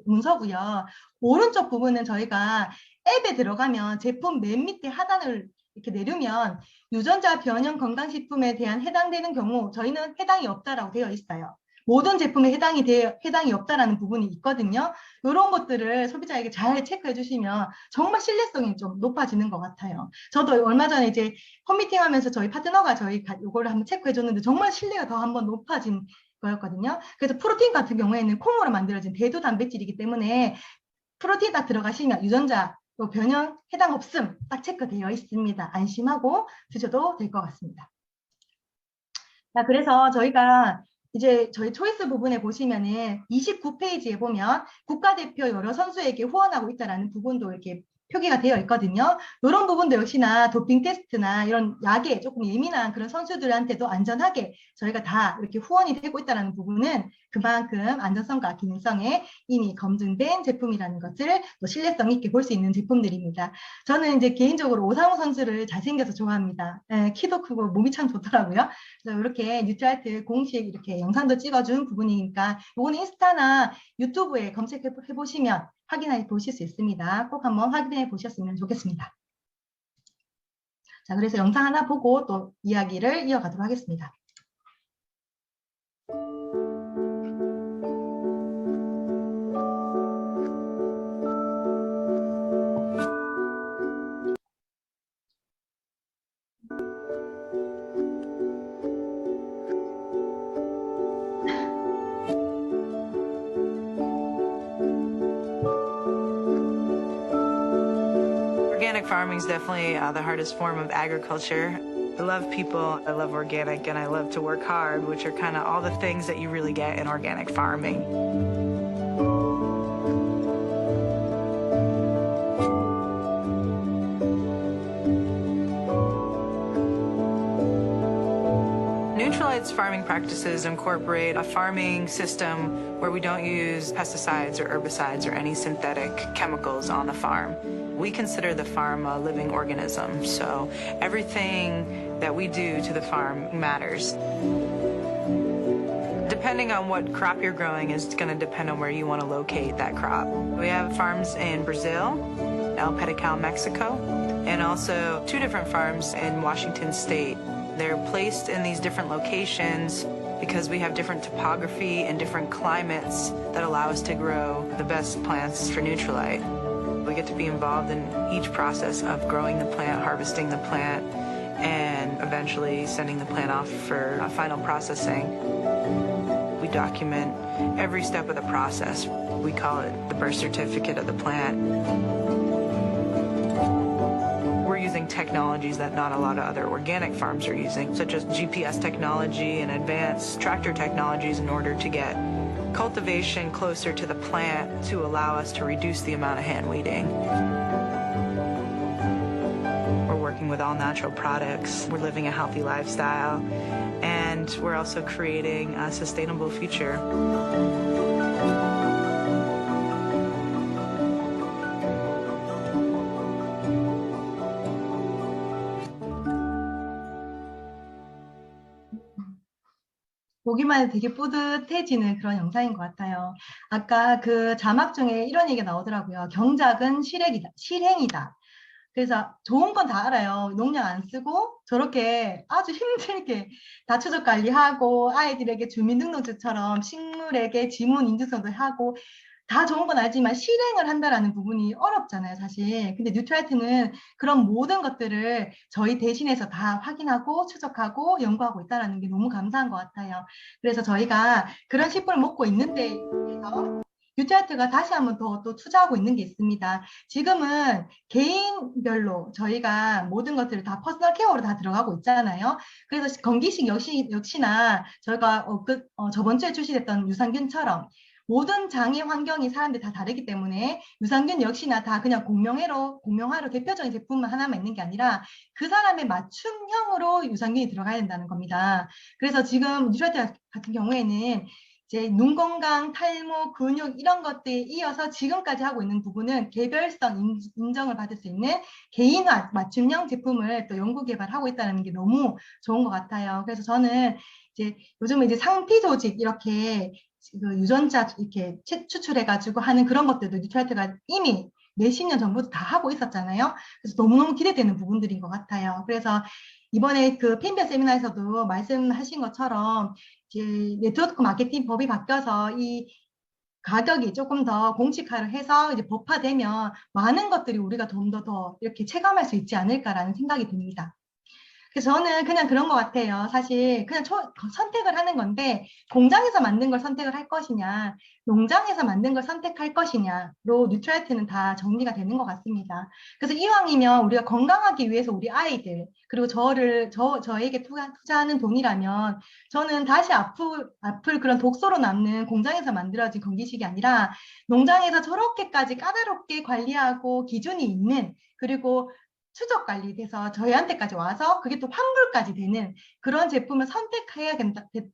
문서고요. 오른쪽 부분은 저희가 앱에 들어가면 제품 맨 밑에 하단을 이렇게 내리면 유전자 변형 건강식품에 대한 해당되는 경우 저희는 해당이 없다라고 되어 있어요. 모든 제품에 해당이 없다라는 부분이 있거든요. 이런 것들을 소비자에게 잘 체크해 주시면 정말 신뢰성이 좀 높아지는 것 같아요. 저도 얼마 전에 이제 홈미팅 하면서 저희 파트너가 이거를 한번 체크해 줬는데 정말 신뢰가 더 한번 높아진 거였거든요. 그래서 프로틴 같은 경우에는 콩으로 만들어진 대두 단백질이기 때문에 프로틴 딱 들어가시면 유전자 변형 해당 없음 딱 체크되어 있습니다. 안심하고 드셔도 될 것 같습니다. 자, 그래서 저희가 이제 저희 초이스 부분에 보시면은 29페이지에 보면 국가대표 여러 선수에게 후원하고 있다라는 부분도 이렇게 표기가 되어 있거든요. 이런 부분도 역시나 도핑 테스트나 이런 약에 조금 예민한 그런 선수들한테도 안전하게 저희가 다 이렇게 후원이 되고 있다는 부분은 그만큼 안전성과 기능성에 이미 검증된 제품이라는 것을 또 신뢰성 있게 볼 수 있는 제품들입니다. 저는 이제 개인적으로 오상우 선수를 잘생겨서 좋아합니다. 키도 크고 몸이 참 좋더라고요. 그래서 이렇게 뉴트라이트 공식 이렇게 영상도 찍어준 부분이니까 이거는 인스타나 유튜브에 검색해 보시면 확인해 보실 수 있습니다. 꼭 한번 확인해 보셨으면 좋겠습니다. 자, 그래서 영상 하나 보고 또 이야기를 이어가도록 하겠습니다. Organic farming is definitely the hardest form of agriculture. I love people, I love organic, and I love to work hard, which are kind of all the things that you really get in organic farming. Nutrilite's farming practices incorporate a farming system where we don't use pesticides or herbicides or any synthetic chemicals on the farm. We consider the farm a living organism, so everything that we do to the farm matters. Depending on what crop you're growing is going to depend on where you want to locate that crop. We have farms in Brazil, El Pedical, Mexico, and also 2 different farms in Washington State. They're placed in these different locations because we have different topography and different climates that allow us to grow the best plants for Nutrilite. We get to be involved in each process of growing the plant, harvesting the plant, and eventually sending the plant off for final processing. We document every step of the process. We call it the birth certificate of the plant. We're using technologies that not a lot of other organic farms are using, such as GPS technology and advanced tractor technologies in order to get cultivation closer to the plant to allow us to reduce the amount of hand weeding. We're working with all natural products. We're living a healthy lifestyle, and we're also creating a sustainable future. 보기만 해도 되게 뿌듯해지는 그런 영상인 것 같아요. 아까 그 자막 중에 이런 얘기가 나오더라고요. 경작은 실행이다. 그래서 좋은 건 다 알아요. 농약 안 쓰고 저렇게 아주 힘들게 다초적 관리하고 아이들에게 주민등록증처럼 식물에게 지문 인증서도 하고 다 좋은 건 알지만 실행을 한다라는 부분이 어렵잖아요, 사실. 근데 뉴트라이트는 그런 모든 것들을 저희 대신해서 다 확인하고 추적하고 연구하고 있다는 게 너무 감사한 것 같아요. 그래서 저희가 그런 식품을 먹고 있는데 뉴트라이트가 다시 한번 더 또 투자하고 있는 게 있습니다. 지금은 개인별로 저희가 모든 것들을 다 퍼스널 케어로 다 들어가고 있잖아요. 그래서 건기식 역시나 저희가 저번 주에 출시됐던 유산균처럼 모든 장애 환경이 사람들 다 다르기 때문에 유산균 역시나 다 그냥 공명화로 대표적인 제품 하나만 있는 게 아니라 그 사람의 맞춤형으로 유산균이 들어가야 된다는 겁니다. 그래서 지금 뉴트라이트 같은 경우에는 이제 눈 건강, 탈모, 근육 이런 것들에 이어서 지금까지 하고 있는 부분은 개별성 인정을 받을 수 있는 개인화 맞춤형 제품을 또 연구 개발하고 있다는 게 너무 좋은 것 같아요. 그래서 저는 이제 요즘은 이제 상피 조직 이렇게 그 유전자 이렇게 추출해가지고 하는 그런 것들도 뉴트라이트가 이미 몇십 년 전부터 다 하고 있었잖아요. 그래서 너무너무 기대되는 부분들인 것 같아요. 그래서 이번에 그 팬비어 세미나에서도 말씀하신 것처럼 이제 네트워크 마케팅 법이 바뀌어서 이 가격이 조금 더 공식화를 해서 이제 법화되면 많은 것들이 우리가 좀 더 이렇게 체감할 수 있지 않을까라는 생각이 듭니다. 그래서 저는 그냥 그런 것 같아요. 사실 그냥 선택을 하는 건데 공장에서 만든 걸 선택을 할 것이냐, 농장에서 만든 걸 선택할 것이냐로 뉴트럴티는 다 정리가 되는 것 같습니다. 그래서 이왕이면 우리가 건강하기 위해서 우리 아이들 그리고 저에게 투자하는 돈이라면 저는 다시 아플 그런 독소로 남는 공장에서 만들어진 건기식이 아니라 농장에서 저렇게까지 까다롭게 관리하고 기준이 있는 그리고 추적 관리돼서 저희한테까지 와서 그게 또 환불까지 되는 그런 제품을 선택해야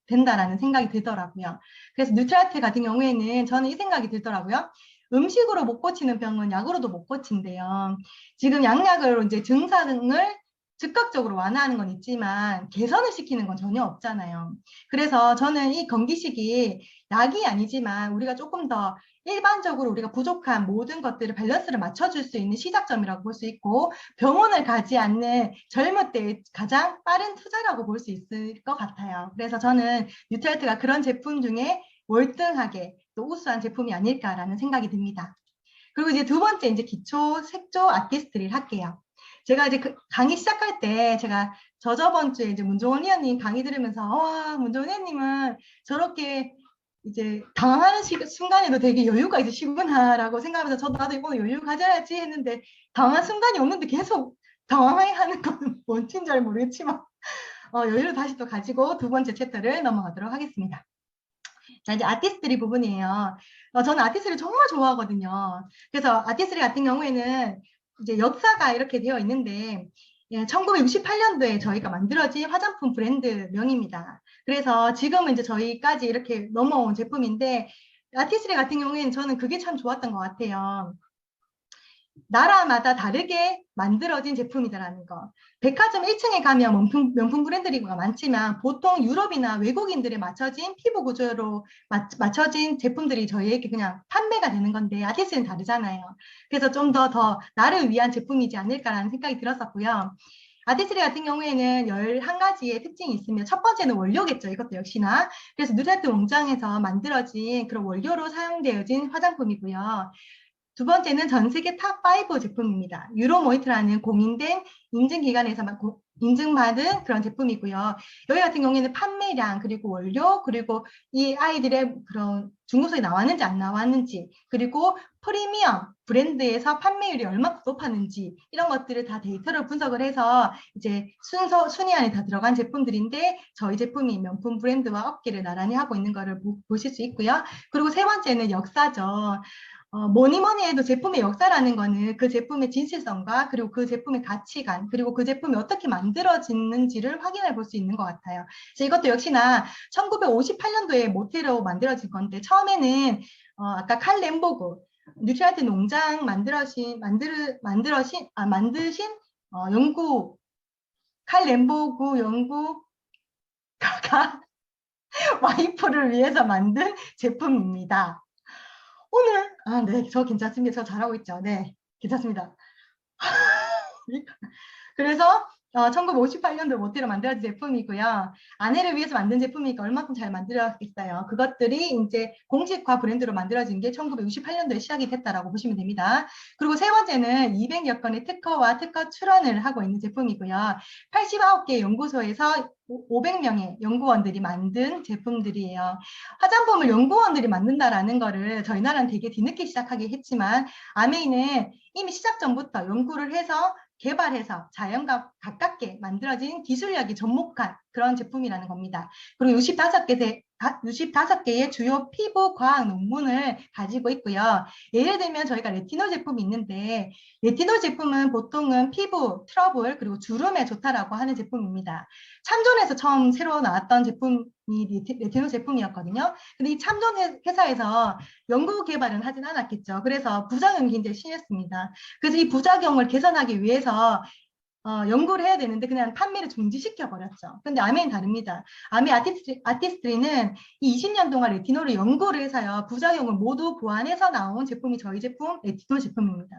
된다라는 생각이 들더라고요. 그래서 뉴트라트 같은 경우에는 저는 이 생각이 들더라고요. 음식으로 못 고치는 병은 약으로도 못 고친대요. 지금 양약으로 이제 증상을 즉각적으로 완화하는 건 있지만 개선을 시키는 건 전혀 없잖아요. 그래서 저는 이 건기식이 약이 아니지만 우리가 조금 더 일반적으로 우리가 부족한 모든 것들을 밸런스를 맞춰줄 수 있는 시작점이라고 볼 수 있고 병원을 가지 않는 젊을 때의 가장 빠른 투자라고 볼 수 있을 것 같아요. 그래서 저는 뉴트럴트가 그런 제품 중에 월등하게 또 우수한 제품이 아닐까라는 생각이 듭니다. 그리고 이제 두 번째 이제 기초 색조 아티스트를 할게요. 제가 이제 강의 시작할 때 제가 저번 주에 이제 문종원 위원님 강의 들으면서 와 문종원 위원님은 저렇게 이제 당황하는 순간에도 되게 여유가 있으시구나라고 생각하면서 저도 나도 이번에 여유 가져야지 했는데 당황한 순간이 없는데 계속 당황해하는 건 뭔지는 잘 모르겠지만 여유를 다시 또 가지고 두 번째 챕터를 넘어가도록 하겠습니다. 자, 이제 아티스트리 부분이에요. 저는 아티스트리 정말 좋아하거든요. 그래서 아티스트리 같은 경우에는 이제 역사가 이렇게 되어 있는데 1968년도에 저희가 만들어진 화장품 브랜드 명입니다. 그래서 지금은 이제 저희까지 이렇게 넘어온 제품인데 아티스트리 같은 경우에는 저는 그게 참 좋았던 것 같아요. 나라마다 다르게 만들어진 제품이다라는 거. 백화점 1층에 가면 명품 브랜드리가 많지만 보통 유럽이나 외국인들에 맞춰진 피부 구조로 맞춰진 제품들이 저희에게 그냥 판매가 되는 건데 아티스트는 다르잖아요. 그래서 좀 더 나를 위한 제품이지 않을까라는 생각이 들었었고요. 아티스트리 같은 경우에는 11가지의 특징이 있으며 첫 번째는 원료겠죠. 이것도 역시나. 그래서 뉴트럴트 농장에서 만들어진 그런 원료로 사용되어진 화장품이고요. 두 번째는 전 세계 탑5 제품입니다. 유로모이트라는 공인된 인증기관에서 인증받은 그런 제품이고요. 여기 같은 경우에는 판매량, 그리고 원료, 그리고 이 아이들의 그런 중국성이 나왔는지 안 나왔는지, 그리고 프리미엄 브랜드에서 판매율이 얼마큼 높았는지 이런 것들을 다 데이터를 분석을 해서 이제 순위 안에 다 들어간 제품들인데 저희 제품이 명품 브랜드와 업계를 나란히 하고 있는 것을 보실 수 있고요. 그리고 세 번째는 역사죠. 뭐니 해도 제품의 역사라는 거는 그 제품의 진실성과 그리고 그 제품의 가치관 그리고 그 제품이 어떻게 만들어지는지를 확인해 볼 수 있는 것 같아요. 그래서 이것도 역시나 1958년도에 모태로 만들어진 건데 처음에는 아까 칼 램보그 뉴트럴트 농장 만드신 연구 칼 램보그 연구가가 와이프를 위해서 만든 제품입니다. 오늘 네, 저 괜찮습니다. 저 잘하고 있죠. 네, 괜찮습니다. 그래서 1958년도 모티로 만들어진 제품이고요. 아내를 위해서 만든 제품이니까 얼마큼 잘 만들었겠어요. 그것들이 이제 공식화 브랜드로 만들어진 게 1968년도에 시작이 됐다라고 보시면 됩니다. 그리고 세 번째는 200여 건의 특허와 특허 출원을 하고 있는 제품이고요. 89개 연구소에서 500명의 연구원들이 만든 제품들이에요. 화장품을 연구원들이 만든다라는 거를 저희 나라는 되게 뒤늦게 시작하긴 했지만 아메이는 이미 시작 전부터 연구를 해서 개발해서 자연과 가깝게 만들어진 기술력이 접목한 그런 제품이라는 겁니다. 그리고 65개의 주요 피부 과학 논문을 가지고 있고요. 예를 들면 저희가 레티놀 제품이 있는데 레티놀 제품은 보통은 피부 트러블 그리고 주름에 좋다라고 하는 제품입니다. 참존에서 처음 새로 나왔던 제품이 레티놀 제품이었거든요. 근데 이 참존 회사에서 연구 개발은 하진 않았겠죠. 그래서 부작용이 굉장히 심했습니다. 그래서 이 부작용을 개선하기 위해서 연구를 해야 되는데 그냥 판매를 중지시켜 버렸죠. 근데 아메는 다릅니다. 아메 아티스트리는 이 20년 동안 레티놀을 연구를 해서요. 부작용을 모두 보완해서 나온 제품이 저희 제품 레티놀 제품입니다.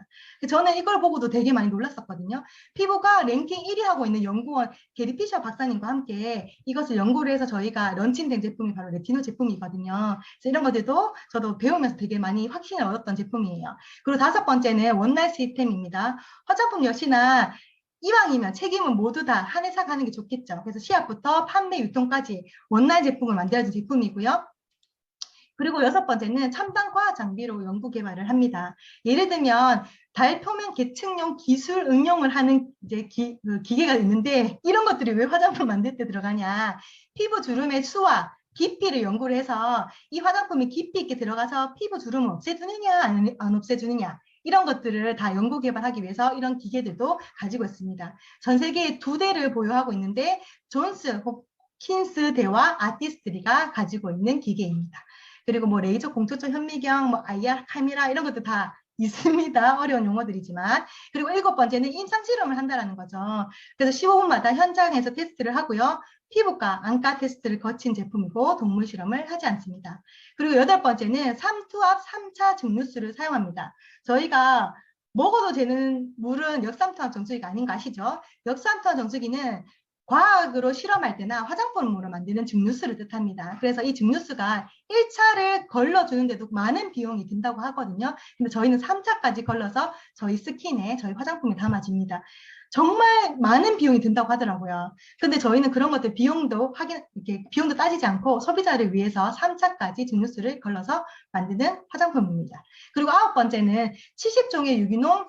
저는 이걸 보고도 되게 많이 놀랐었거든요. 피부가 랭킹 1위 하고 있는 연구원 게리 피셔 박사님과 함께 이것을 연구를 해서 저희가 런칭된 제품이 바로 레티놀 제품이거든요. 그래서 이런 것들도 저도 배우면서 되게 많이 확신을 얻었던 제품이에요. 그리고 다섯 번째는 원날 시스템입니다. 화장품 역시나 이왕이면 책임은 모두 다 한 회사가 하는 게 좋겠죠. 그래서 시약부터 판매, 유통까지 원활 제품을 만들어준 제품이고요. 그리고 6번째는 첨단 과학 장비로 연구 개발을 합니다. 예를 들면 달 표면 계층용 기술 응용을 하는 이제 기계가 있는데 이런 것들이 왜 화장품 만들 때 들어가냐? 피부 주름의 수와 깊이를 연구를 해서 이 화장품이 깊이 있게 들어가서 피부 주름을 없애주느냐 안 없애주느냐 이런 것들을 다 연구 개발하기 위해서 이런 기계들도 가지고 있습니다. 전 세계에 2대를 보유하고 있는데 존스 홉킨스 대와 아티스트리가 가지고 있는 기계입니다. 그리고 뭐 레이저 공초점 현미경, 뭐 IR 카메라 이런 것도 다 있습니다. 어려운 용어들이지만. 그리고 7번째는 임상 실험을 한다는 거죠. 그래서 15분마다 현장에서 테스트를 하고요. 피부과, 안과 테스트를 거친 제품이고 동물 실험을 하지 않습니다. 그리고 8번째는 삼투압 3차 증류수를 사용합니다. 저희가 먹어도 되는 물은 역삼투압 정수기가 아닌 거 아시죠? 역삼투압 정수기는 과학으로 실험할 때나 화장품으로 만드는 증류수를 뜻합니다. 그래서 이 증류수가 1차를 걸러주는데도 많은 비용이 든다고 하거든요. 근데 저희는 3차까지 걸러서 저희 스킨에, 저희 화장품에 담아집니다. 정말 많은 비용이 든다고 하더라고요. 근데 저희는 그런 것들 비용도 비용도 따지지 않고 소비자를 위해서 3차까지 증류수를 걸러서 만드는 화장품입니다. 그리고 9번째는 70종의 유기농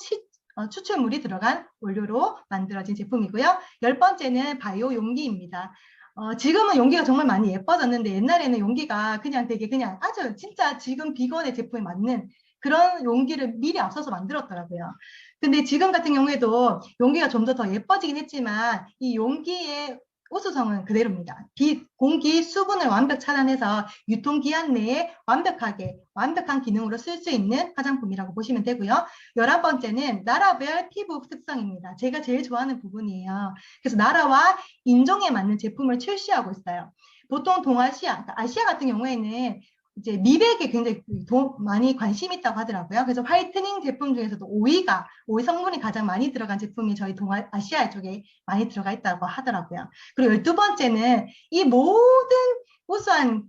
추출물이 들어간 원료로 만들어진 제품이고요. 10번째는 바이오 용기입니다. 지금은 용기가 정말 많이 예뻐졌는데 옛날에는 용기가 그냥 되게 그냥 아주 진짜 지금 비건의 제품에 맞는 그런 용기를 미리 앞서서 만들었더라고요. 근데 지금 같은 경우에도 용기가 좀 더 예뻐지긴 했지만 이 용기의 우수성은 그대로입니다. 빛, 공기, 수분을 완벽 차단해서 유통기한 내에 완벽한 기능으로 쓸 수 있는 화장품이라고 보시면 되고요. 11번째는 나라별 피부 특성입니다. 제가 제일 좋아하는 부분이에요. 그래서 나라와 인종에 맞는 제품을 출시하고 있어요. 보통 동아시아, 그러니까 아시아 같은 경우에는 이제 미백에 굉장히 많이 관심이 있다고 하더라고요. 그래서 화이트닝 제품 중에서도 오이 성분이 가장 많이 들어간 제품이 저희 동아시아 쪽에 많이 들어가 있다고 하더라고요. 그리고 12번째는 이 모든 우수한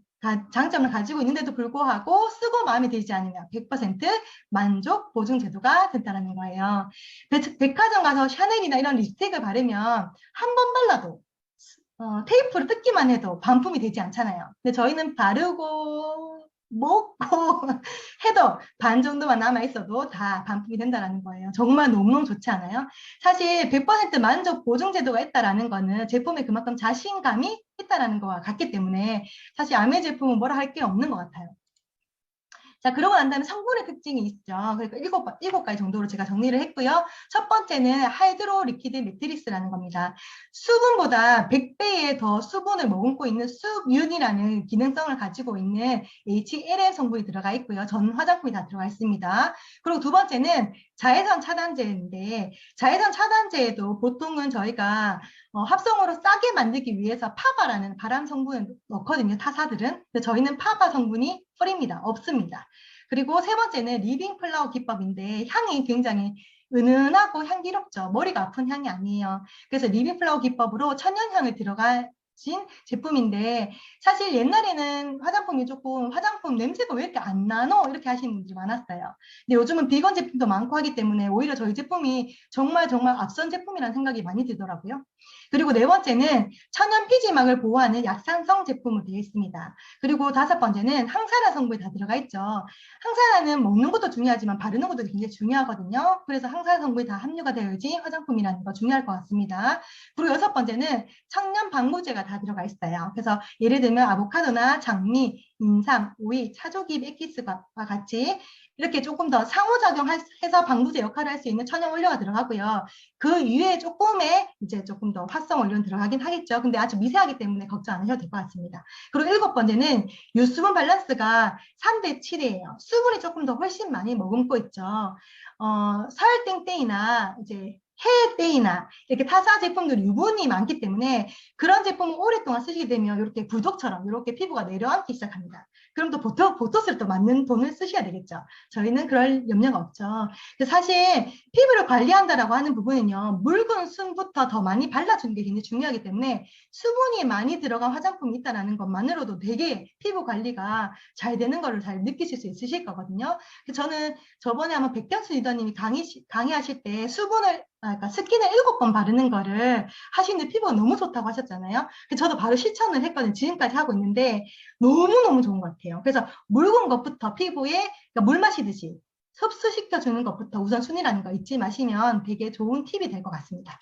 장점을 가지고 있는데도 불구하고 쓰고 마음에 들지 않으면 100% 만족 보증 제도가 된다는 거예요. 백화점 가서 샤넬이나 이런 립스틱을 바르면 한 번 발라도 테이프를 뜯기만 해도 반품이 되지 않잖아요. 근데 저희는 바르고 먹고 해도 반 정도만 남아있어도 다 반품이 된다는 거예요. 정말 너무너무 좋지 않아요? 사실 100% 만족 보증 제도가 있다는 거는 제품에 그만큼 자신감이 있다는 거와 같기 때문에 사실 아메 제품은 뭐라 할 게 없는 것 같아요. 자, 그러고 난 다음에 성분의 특징이 있죠. 그러니까 7가지 정도로 제가 정리를 했고요. 첫 번째는 하이드로 리퀴드 매트리스라는 겁니다. 수분보다 100배의 더 수분을 머금고 있는 숲윤이라는 기능성을 가지고 있는 HLN 성분이 들어가 있고요. 전 화장품이 다 들어가 있습니다. 그리고 두 번째는 자외선 차단제인데 자외선 차단제에도 보통은 저희가 합성으로 싸게 만들기 위해서 파바라는 발암 성분을 넣거든요. 타사들은. 근데 저희는 파바 성분이 뿌립니다. 없습니다. 그리고 세 번째는 리빙 플라워 기법인데 향이 굉장히 은은하고 향기롭죠. 머리가 아픈 향이 아니에요. 그래서 리빙 플라워 기법으로 천연향을 들어간 제품인데 사실 옛날에는 화장품이 조금 화장품 냄새가 왜 이렇게 안 나노? 이렇게 하시는 분들이 많았어요. 근데 요즘은 비건 제품도 많고 하기 때문에 오히려 저희 제품이 정말 앞선 제품이라는 생각이 많이 들더라고요. 그리고 네 번째는 천연 피지막을 보호하는 약산성 제품으로 되어 있습니다. 그리고 5번째는 항산화 성분이 다 들어가 있죠. 항산화는 먹는 것도 중요하지만 바르는 것도 굉장히 중요하거든요. 그래서 항산화 성분이 다 함유가 되어야지 화장품이라는 거 중요할 것 같습니다. 그리고 6번째는 천연 방부제가 다 들어가 있어요. 그래서 예를 들면 아보카도나 장미, 인삼, 오이, 차조기 에키스와 같이 이렇게 조금 더 상호작용해서 방부제 역할을 할 수 있는 천연 원료가 들어가고요. 그 이외에 조금의 이제 조금 더 활성 원료는 들어가긴 하겠죠. 근데 아주 미세하기 때문에 걱정 안 하셔도 될 것 같습니다. 그리고 7번째는 유수분 밸런스가 3대 7이에요. 수분이 조금 더 훨씬 많이 머금고 있죠. 설땡땡이나 이제 해때이나 이렇게 타사 제품들 유분이 많기 때문에 그런 제품을 오랫동안 쓰시게 되면 이렇게 구독처럼 이렇게 피부가 내려앉기 시작합니다. 그럼 또 보토스를 또 맞는 돈을 쓰셔야 되겠죠. 저희는 그럴 염려가 없죠. 사실 피부를 관리한다라고 하는 부분은요. 묽은 순부터 더 많이 발라주는 게 굉장히 중요하기 때문에 수분이 많이 들어간 화장품이 있다는 것만으로도 되게 피부 관리가 잘 되는 거를 잘 느끼실 수 있으실 거거든요. 저는 저번에 아마 백경수 리더님이 강의하실 때 수분을 그러니까 스킨을 7번 바르는 거를 하시는데 피부가 너무 좋다고 하셨잖아요. 그래서 저도 바로 실천을 했거든요. 지금까지 하고 있는데 너무너무 좋은 것 같아요. 그래서 묽은 것부터 피부에 그러니까 물 마시듯이 흡수시켜주는 것부터 우선순위라는 거 잊지 마시면 되게 좋은 팁이 될 것 같습니다.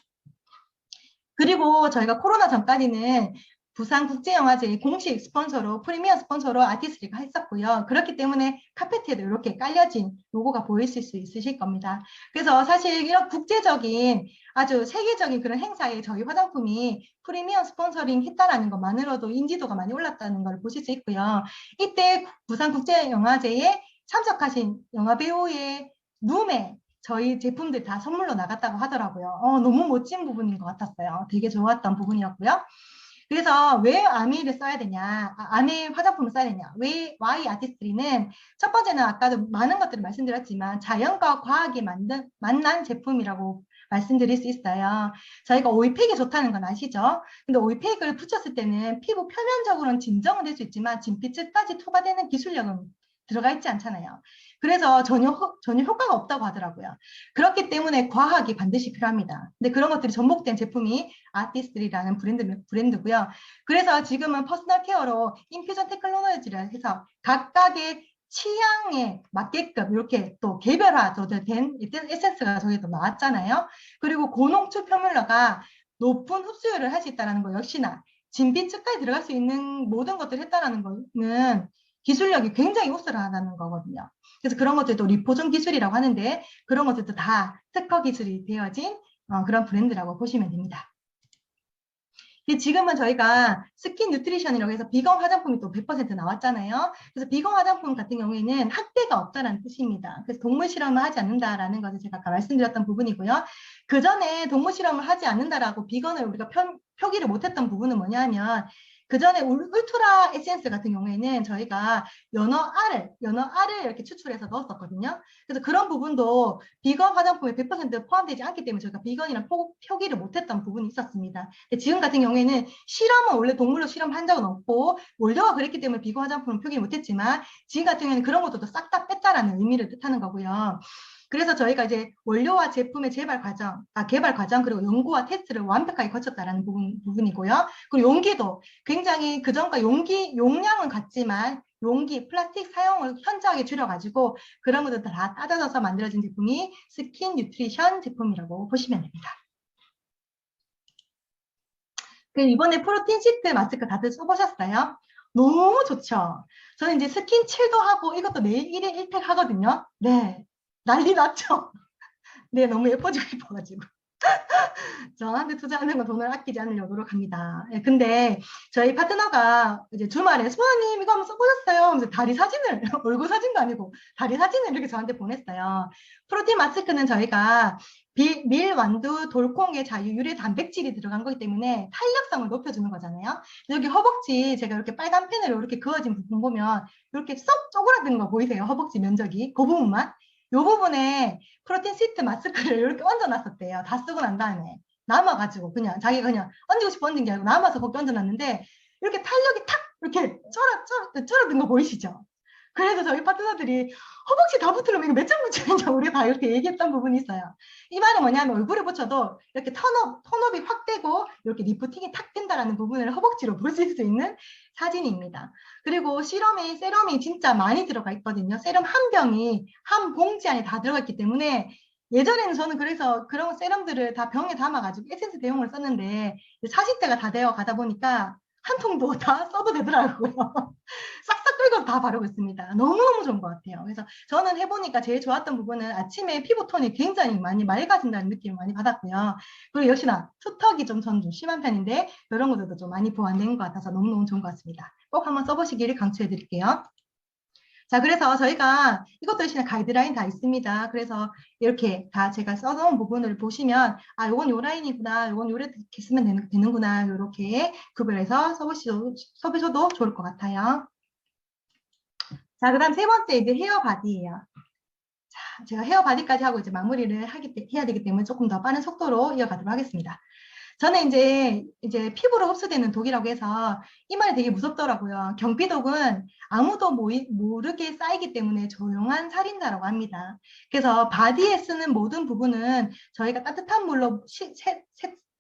그리고 저희가 코로나 전까지는 부산국제영화제 공식 스폰서로 프리미어 스폰서로 아티스트가 했었고요. 그렇기 때문에 카페트에도 이렇게 깔려진 로고가 보이실 수 있으실 겁니다. 그래서 사실 이런 국제적인 아주 세계적인 그런 행사에 저희 화장품이 프리미어 스폰서링 했다라는 것만으로도 인지도가 많이 올랐다는 걸 보실 수 있고요. 이때 부산국제영화제에 참석하신 영화배우의 룸에 저희 제품들 다 선물로 나갔다고 하더라고요. 너무 멋진 부분인 것 같았어요. 되게 좋았던 부분이었고요. 그래서 왜 아미를 써야 되냐, 아미 화장품을 써야 되냐, 왜 Y 아티스트리는 첫 번째는 아까도 많은 것들을 말씀드렸지만 자연과 과학이 만난 제품이라고 말씀드릴 수 있어요. 저희가 오일팩이 좋다는 건 아시죠? 근데 오일팩을 붙였을 때는 피부 표면적으로는 진정은 될 수 있지만 진피층까지 투과되는 기술력은 들어가 있지 않잖아요. 그래서 전혀 효과가 없다고 하더라고요. 그렇기 때문에 과학이 반드시 필요합니다. 근데 그런 것들이 접목된 제품이 아티스트리라는 브랜드고요. 그래서 지금은 퍼스널 케어로 인퓨전 테크놀로지를 해서 각각의 취향에 맞게끔 이렇게 또 개별화된 에센스가 저기도 나왔잖아요. 그리고 고농축 표면러가 높은 흡수율을 할 수 있다는 거 역시나 진피층까지 들어갈 수 있는 모든 것들을 했다는 거는 기술력이 굉장히 우수하다는 거거든요. 그래서 그런 것들도 리포존 기술이라고 하는데 그런 것들도 다 특허 기술이 되어진 그런 브랜드라고 보시면 됩니다. 지금은 저희가 스킨 뉴트리션이라고 해서 비건 화장품이 또 100% 나왔잖아요. 그래서 비건 화장품 같은 경우에는 학대가 없다는 뜻입니다. 그래서 동물 실험을 하지 않는다라는 것을 제가 아까 말씀드렸던 부분이고요. 그 전에 동물 실험을 하지 않는다라고 비건을 우리가 표기를 못했던 부분은 뭐냐면 그 전에 울트라 에센스 같은 경우에는 저희가 연어 알을 이렇게 추출해서 넣었었거든요. 그래서 그런 부분도 비건 화장품에 100% 포함되지 않기 때문에 저희가 비건이랑 표기를 못했던 부분이 있었습니다. 지금 같은 경우에는 실험은 원래 동물로 실험한 적은 없고 원료가 그랬기 때문에 비건 화장품은 표기를 못했지만 지금 같은 경우에는 그런 것도 싹 다 뺐다라는 의미를 뜻하는 거고요. 그래서 저희가 이제 원료와 제품의 개발 과정 그리고 연구와 테스트를 완벽하게 거쳤다라는 부분이고요. 그리고 용기도 굉장히 그전과 용량은 같지만 용기, 플라스틱 사용을 현저하게 줄여가지고 그런 것들 다 따져서 만들어진 제품이 스킨 뉴트리션 제품이라고 보시면 됩니다. 이번에 프로틴 시트 마스크 다들 써보셨어요? 너무 좋죠? 저는 이제 스킨 칠도 하고 이것도 매일 1인 1팩 하거든요. 네. 난리 났죠? 네, 너무 예뻐지고 싶어가지고. 저한테 투자하는 건 돈을 아끼지 않으려고 노력합니다. 네, 근데 저희 파트너가 이제 주말에 수아님 이거 한번 써보셨어요? 하면서 다리 사진을, 얼굴 사진도 아니고 다리 사진을 이렇게 저한테 보냈어요. 프로틴 마스크는 저희가 밀, 완두, 돌콩의 자유, 유래 단백질이 들어간 거기 때문에 탄력성을 높여주는 거잖아요. 여기 허벅지 제가 이렇게 빨간 펜으로 이렇게 그어진 부분 보면 이렇게 쏙 쪼그라든 거 보이세요? 허벅지 면적이. 그 부분만. 이 부분에 프로틴 시트 마스크를 이렇게 얹어놨었대요. 다 쓰고 난 다음에. 남아가지고 자기가 그냥 얹고 싶어 얹은 게 아니고 남아서 거기 얹어놨는데 이렇게 탄력이 탁 이렇게 줄어든 거 보이시죠? 그래서 저희 파트너들이 허벅지 다 붙으려면 이거 몇 장 붙이느냐 우리가 다 이렇게 얘기했던 부분이 있어요. 이 말은 뭐냐면 얼굴에 붙여도 이렇게 턴업이 확 되고 이렇게 리프팅이 탁 된다라는 부분을 허벅지로 보실 수 있는 사진입니다. 그리고 세럼이 진짜 많이 들어가 있거든요. 세럼 한 병이 한 봉지 안에 다 들어가 있기 때문에 예전에는 저는 그래서 그런 세럼들을 다 병에 담아가지고 에센스 대용을 썼는데 40대가 다 되어 가다 보니까 한 통도 다 써도 되더라고요. 싹싹 긁어서 다 바르고 있습니다. 너무너무 좋은 것 같아요. 그래서 저는 해보니까 제일 좋았던 부분은 아침에 피부톤이 굉장히 많이 맑아진다는 느낌을 많이 받았고요. 그리고 역시나 투턱이 저는 좀 심한 편인데 이런 것들도 좀 많이 보완된 것 같아서 너무너무 좋은 것 같습니다. 꼭 한번 써보시기를 강추해 드릴게요. 자, 그래서 저희가 이것도 역시나 가이드라인 다 있습니다. 그래서 이렇게 다 제가 써놓은 부분을 보시면 요건 요 라인이구나, 요건 요렇게 쓰면 되는구나, 요렇게 구별해서 써보셔도 좋을 것 같아요. 자, 그 다음 세 번째 이제 헤어 바디예요. 자, 제가 헤어 바디까지 하고 이제 마무리를 해야 되기 때문에 조금 더 빠른 속도로 이어가도록 하겠습니다. 저는 이제 피부로 흡수되는 독이라고 해서 이 말이 되게 무섭더라고요. 경피독은 아무도 모르게 쌓이기 때문에 조용한 살인자라고 합니다. 그래서 바디에 쓰는 모든 부분은 저희가 따뜻한 물로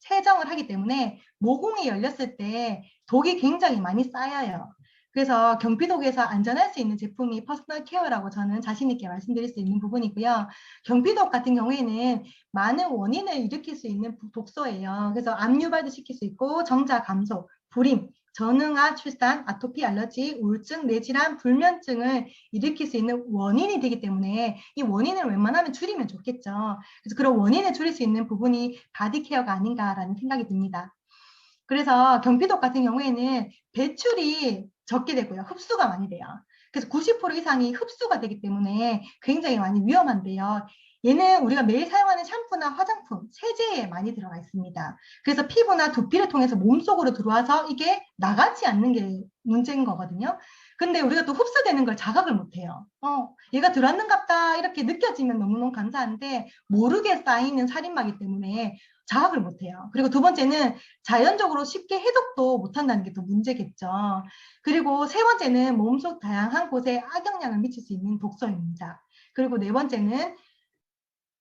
세정을 하기 때문에 모공이 열렸을 때 독이 굉장히 많이 쌓여요. 그래서 경피독에서 안전할 수 있는 제품이 퍼스널 케어라고 저는 자신 있게 말씀드릴 수 있는 부분이고요. 경피독 같은 경우에는 많은 원인을 일으킬 수 있는 독소예요. 그래서 암 유발도 시킬 수 있고 정자 감소, 불임, 전응아 출산, 아토피 알러지, 우울증, 뇌질환, 불면증을 일으킬 수 있는 원인이 되기 때문에 이 원인을 웬만하면 줄이면 좋겠죠. 그래서 그런 원인을 줄일 수 있는 부분이 바디케어가 아닌가라는 생각이 듭니다. 그래서 경피독 같은 경우에는 배출이 적게 되고요. 흡수가 많이 돼요. 그래서 90% 이상이 흡수가 되기 때문에 굉장히 많이 위험한데요. 얘는 우리가 매일 사용하는 샴푸나 화장품, 세제에 많이 들어가 있습니다. 그래서 피부나 두피를 통해서 몸속으로 들어와서 이게 나가지 않는 게 문제인 거거든요. 근데 우리가 또 흡수되는 걸 자각을 못해요. 얘가 들어왔는갑다 이렇게 느껴지면 너무너무 감사한데 모르게 쌓이는 살인마이기 때문에 자각을 못해요. 그리고 두 번째는 자연적으로 쉽게 해독도 못한다는 게 또 문제겠죠. 그리고 세 번째는 몸속 다양한 곳에 악영향을 미칠 수 있는 독소입니다. 그리고 네 번째는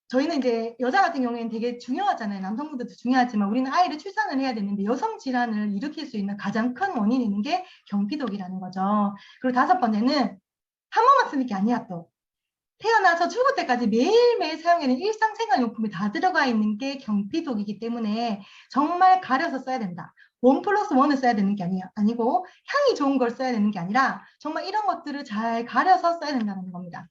저희는 이제 여자 같은 경우에는 되게 중요하잖아요. 남성분들도 중요하지만 우리는 아이를 출산을 해야 되는데 여성 질환을 일으킬 수 있는 가장 큰 원인이 있는 게 경피독이라는 거죠. 그리고 다섯 번째는 한 번만 쓰는 게 아니야 또. 태어나서 죽을 때까지 매일매일 사용하는 일상생활용품이 다 들어가 있는 게 경피독이기 때문에 정말 가려서 써야 된다. 1+1을 써야 되는 게 아니고 향이 좋은 걸 써야 되는 게 아니라 정말 이런 것들을 잘 가려서 써야 된다는 겁니다.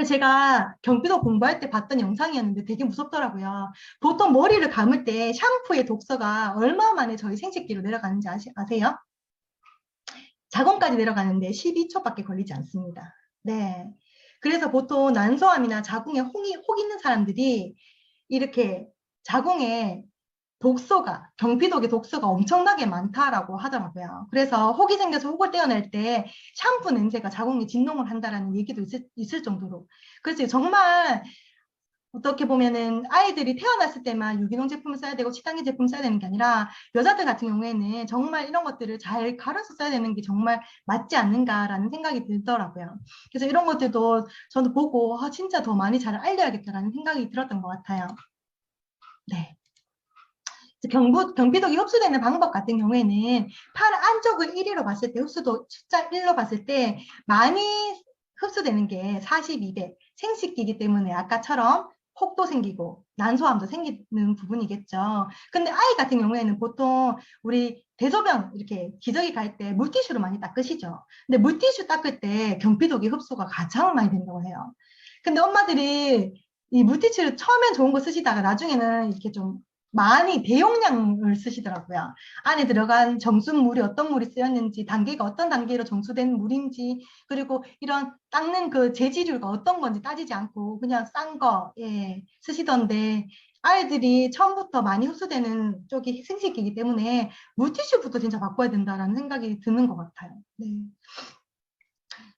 제가 경피독 공부할 때 봤던 영상이었는데 되게 무섭더라고요. 보통 머리를 감을 때 샴푸의 독소가 얼마 만에 저희 생식기로 내려가는지 아세요? 자궁까지 내려가는데 12초밖에 걸리지 않습니다. 네. 그래서 보통 난소암이나 자궁에 혹 있는 사람들이 이렇게 자궁에 경피독의 독소가 엄청나게 많다라고 하더라고요. 그래서 혹이 생겨서 혹을 떼어낼 때 샴푸 냄새가 자궁에 진동을 한다라는 얘기도 있을 정도로. 그래서 정말 어떻게 보면은 아이들이 태어났을 때만 유기농 제품을 써야 되고 치단기 제품을 써야 되는 게 아니라 여자들 같은 경우에는 정말 이런 것들을 잘 갈아서 써야 되는 게 정말 맞지 않는가라는 생각이 들더라고요. 그래서 이런 것들도 저도 보고 진짜 더 많이 잘 알려야겠다라는 생각이 들었던 것 같아요. 네. 경피독이 흡수되는 방법 같은 경우에는 팔 안쪽을 1위로 봤을 때 흡수도 숫자 1로 봤을 때 많이 흡수되는 게 42배 생식기이기 때문에 아까처럼 혹도 생기고 난소암도 생기는 부분이겠죠. 근데 아이 같은 경우에는 보통 우리 대소변 이렇게 기저귀 갈 때 물티슈로 많이 닦으시죠. 근데 물티슈 닦을 때 경피독이 흡수가 가장 많이 된다고 해요. 근데 엄마들이 이 물티슈를 처음엔 좋은 거 쓰시다가 나중에는 이렇게 좀 많이 대용량을 쓰시더라고요. 안에 들어간 정수물이 어떤 물이 쓰였는지, 단계가 어떤 단계로 정수된 물인지, 그리고 이런 닦는 그 재질류가 어떤 건지 따지지 않고 그냥 싼 거 쓰시던데 아이들이 처음부터 많이 흡수되는 쪽이 생식기이기 때문에 물티슈부터 진짜 바꿔야 된다라는 생각이 드는 것 같아요. 네.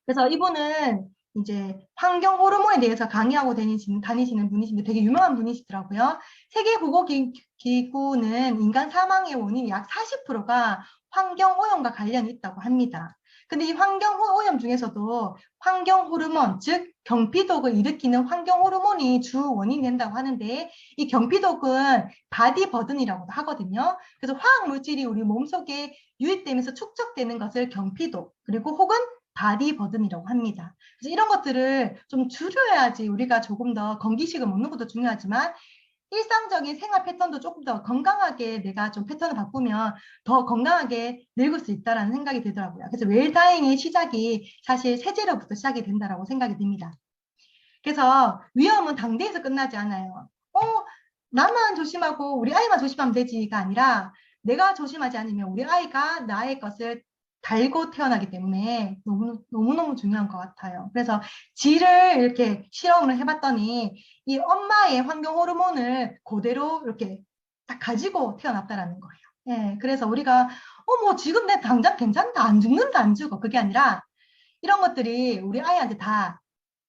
그래서 이분은 이제 환경 호르몬에 대해서 강의하고 다니시는 분이신데 되게 유명한 분이시더라고요. 세계보건기구는 인간 사망의 원인 약 40%가 환경 오염과 관련이 있다고 합니다. 근데 이 환경 오염 중에서도 환경 호르몬, 즉 경피독을 일으키는 환경 호르몬이 주 원인이 된다고 하는데 이 경피독은 바디 버든이라고도 하거든요. 그래서 화학 물질이 우리 몸속에 유입되면서 축적되는 것을 경피독 그리고 혹은 바디 버든이라고 합니다. 그래서 이런 것들을 좀 줄여야지 우리가 조금 더 건기식을 먹는 것도 중요하지만 일상적인 생활 패턴도 조금 더 건강하게 내가 좀 패턴을 바꾸면 더 건강하게 늙을 수 있다는 생각이 들더라고요. 그래서 웰다잉의 시작이 사실 세제로부터 시작이 된다라고 생각이 듭니다. 그래서 위험은 당대에서 끝나지 않아요. 나만 조심하고 우리 아이만 조심하면 되지가 아니라 내가 조심하지 않으면 우리 아이가 나의 것을 달고 태어나기 때문에 너무너무 중요한 것 같아요. 그래서 질을 이렇게 실험을 해봤더니 이 엄마의 환경 호르몬을 그대로 이렇게 딱 가지고 태어났다라는 거예요. 예, 그래서 우리가 뭐 지금 내 당장 괜찮다, 안 죽는다, 안 죽어. 그게 아니라 이런 것들이 우리 아이한테 다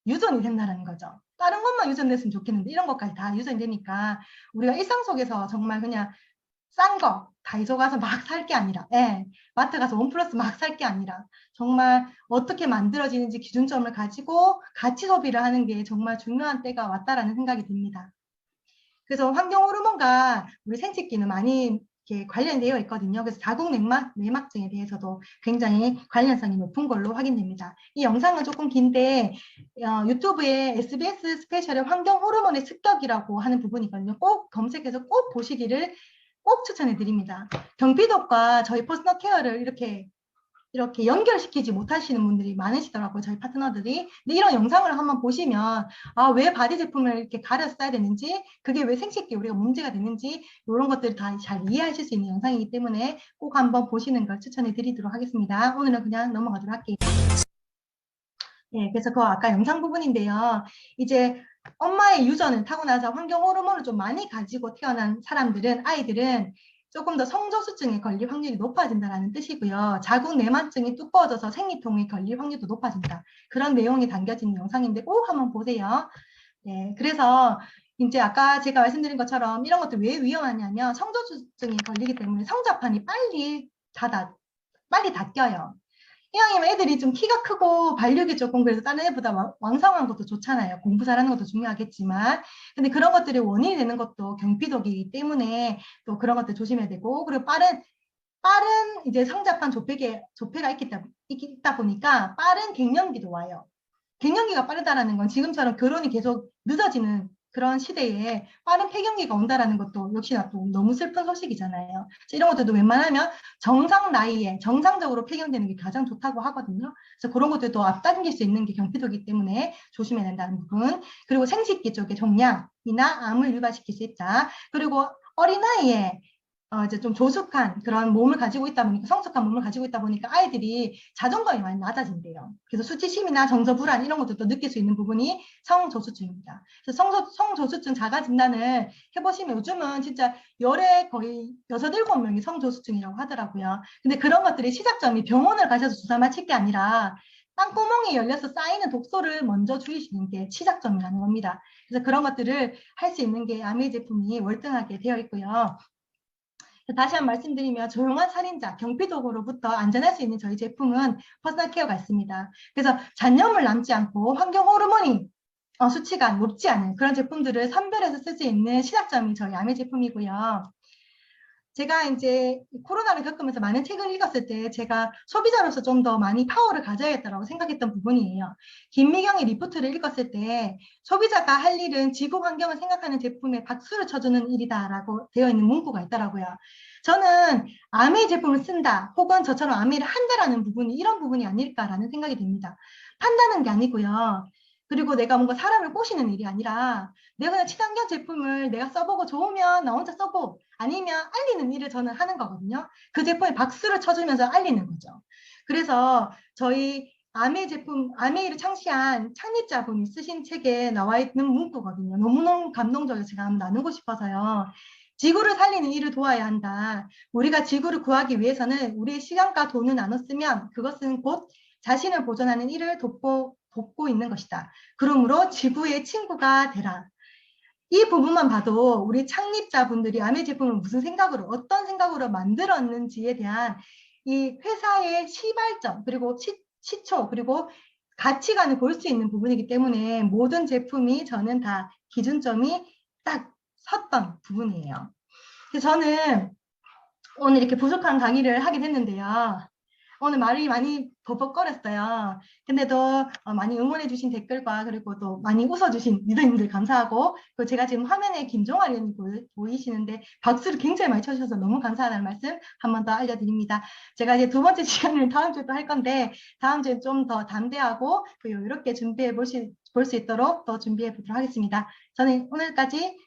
유전이 된다는 거죠. 다른 것만 유전됐으면 좋겠는데 이런 것까지 다 유전되니까 우리가 일상 속에서 정말 그냥 싼 거 다이소 가서 막 살 게 아니라, 마트 가서 원 플러스 막 살 게 아니라 정말 어떻게 만들어지는지 기준점을 가지고 가치 소비를 하는 게 정말 중요한 때가 왔다라는 생각이 듭니다. 그래서 환경 호르몬과 우리 생식기는 많이 이렇게 관련되어 있거든요. 그래서 자궁 내막증에 대해서도 굉장히 관련성이 높은 걸로 확인됩니다. 이 영상은 조금 긴데 유튜브에 SBS 스페셜의 환경 호르몬의 습격이라고 하는 부분이거든요. 꼭 검색해서 꼭 보시기를 꼭 추천해 드립니다. 경피독과 저희 퍼스널 케어를 이렇게 연결시키지 못하시는 분들이 많으시더라고요. 저희 파트너들이. 근데 이런 영상을 한번 보시면 왜 바디 제품을 이렇게 가려 써야 되는지, 그게 왜 생식기 우리가 문제가 되는지 이런 것들을 다 잘 이해하실 수 있는 영상이기 때문에 꼭 한번 보시는 걸 추천해 드리도록 하겠습니다. 오늘은 그냥 넘어가도록 할게요. 네, 그래서 그 아까 영상 부분인데요. 이제 엄마의 유전을 타고나서 환경 호르몬을 좀 많이 가지고 태어난 아이들은 조금 더 성조수증에 걸릴 확률이 높아진다는 뜻이고요. 자궁 내막증이 두꺼워져서 생리통에 걸릴 확률도 높아진다. 그런 내용이 담겨진 영상인데 꼭 한번 보세요. 네, 그래서 이제 아까 제가 말씀드린 것처럼 이런 것들 왜 위험하냐면 성조수증에 걸리기 때문에 성장판이 빨리 닫혀요. 이왕이면 애들이 좀 키가 크고 발육이 조금 그래서 다른 애보다 왕성한 것도 좋잖아요. 공부 잘하는 것도 중요하겠지만. 근데 그런 것들이 원인이 되는 것도 경피독이기 때문에 또 그런 것들 조심해야 되고, 그리고 빠른 이제 성장판 조폐가 있다 보니까 빠른 갱년기도 와요. 갱년기가 빠르다라는 건 지금처럼 결혼이 계속 늦어지는 그런 시대에 빠른 폐경기가 온다라는 것도 역시나 또 너무 슬픈 소식이잖아요. 그래서 이런 것들도 웬만하면 정상 나이에 정상적으로 폐경되는 게 가장 좋다고 하거든요. 그래서 그런 것들도 앞당길 수 있는 게 경피독이기 때문에 조심해야 된다는 부분. 그리고 생식기 쪽에 종양이나 암을 유발시킬 수 있다. 그리고 어린아이에 이제 좀 조숙한 그런 몸을 가지고 있다 보니까, 성숙한 몸을 가지고 있다 보니까 아이들이 자존감이 많이 낮아진대요. 그래서 수치심이나 정서 불안 이런 것들도 느낄 수 있는 부분이 성조수증입니다. 그래서 성조수증 자가 진단을 해보시면 요즘은 진짜 열에 거의 6, 7명이 성조수증이라고 하더라고요. 근데 그런 것들이 시작점이 병원을 가셔서 주사 맞힐 게 아니라 땅구멍이 열려서 쌓이는 독소를 먼저 줄이시는 게 시작점이라는 겁니다. 그래서 그런 것들을 할 수 있는 게 아메이 제품이 월등하게 되어 있고요. 다시 한번 말씀드리면 조용한 살인자, 경피독으로부터 안전할 수 있는 저희 제품은 퍼스널 케어가 있습니다. 그래서 잔여물 남지 않고 환경 호르몬이 수치가 높지 않은 그런 제품들을 선별해서 쓸 수 있는 시작점이 저희 아메 제품이고요. 제가 이제 코로나를 겪으면서 많은 책을 읽었을 때 제가 소비자로서 좀 더 많이 파워를 가져야겠다고 생각했던 부분이에요. 김미경의 리포트를 읽었을 때 소비자가 할 일은 지구 환경을 생각하는 제품에 박수를 쳐주는 일이다라고 되어 있는 문구가 있더라고요. 저는 아메이 제품을 쓴다 혹은 저처럼 아메이를 한다라는 부분이 이런 부분이 아닐까라는 생각이 듭니다. 판다는 게 아니고요. 그리고 내가 뭔가 사람을 꼬시는 일이 아니라 내가 그냥 친환경 제품을 내가 써보고 좋으면 나 혼자 써보고 아니면 알리는 일을 저는 하는 거거든요. 그 제품에 박수를 쳐주면서 알리는 거죠. 그래서 저희 아메이 제품, 아메이를 창시한 창립자분이 쓰신 책에 나와 있는 문구거든요. 너무너무 감동적이어서 제가 한번 나누고 싶어서요. 지구를 살리는 일을 도와야 한다. 우리가 지구를 구하기 위해서는 우리의 시간과 돈을 나눠 쓰면 그것은 곧 자신을 보존하는 일을 돕고 있는 것이다. 그러므로 지구의 친구가 되라. 이 부분만 봐도 우리 창립자분들이 아메 제품을 무슨 생각으로 어떤 생각으로 만들었는지에 대한 이 회사의 시발점 그리고 시초 그리고 가치관을 볼 수 있는 부분이기 때문에 모든 제품이 저는 다 기준점이 딱 섰던 부분이에요. 그래서 저는 오늘 이렇게 부족한 강의를 하게 됐는데요. 오늘 말이 많이 버벅거렸어요. 근데도 많이 응원해주신 댓글과 그리고 또 많이 웃어주신 리더님들 감사하고, 그리고 제가 지금 화면에 김종아 리더님 보이시는데 박수를 굉장히 많이 쳐주셔서 너무 감사하다는 말씀 한 번 더 알려드립니다. 제가 이제 두 번째 시간을 다음 주에 또 할 건데 다음 주에 좀 더 담대하고 그리고 이렇게 준비해 볼 수 있도록 또 준비해 보도록 하겠습니다. 저는 오늘까지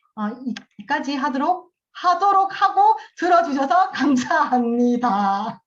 여기까지 하도록 하고 들어주셔서 감사합니다.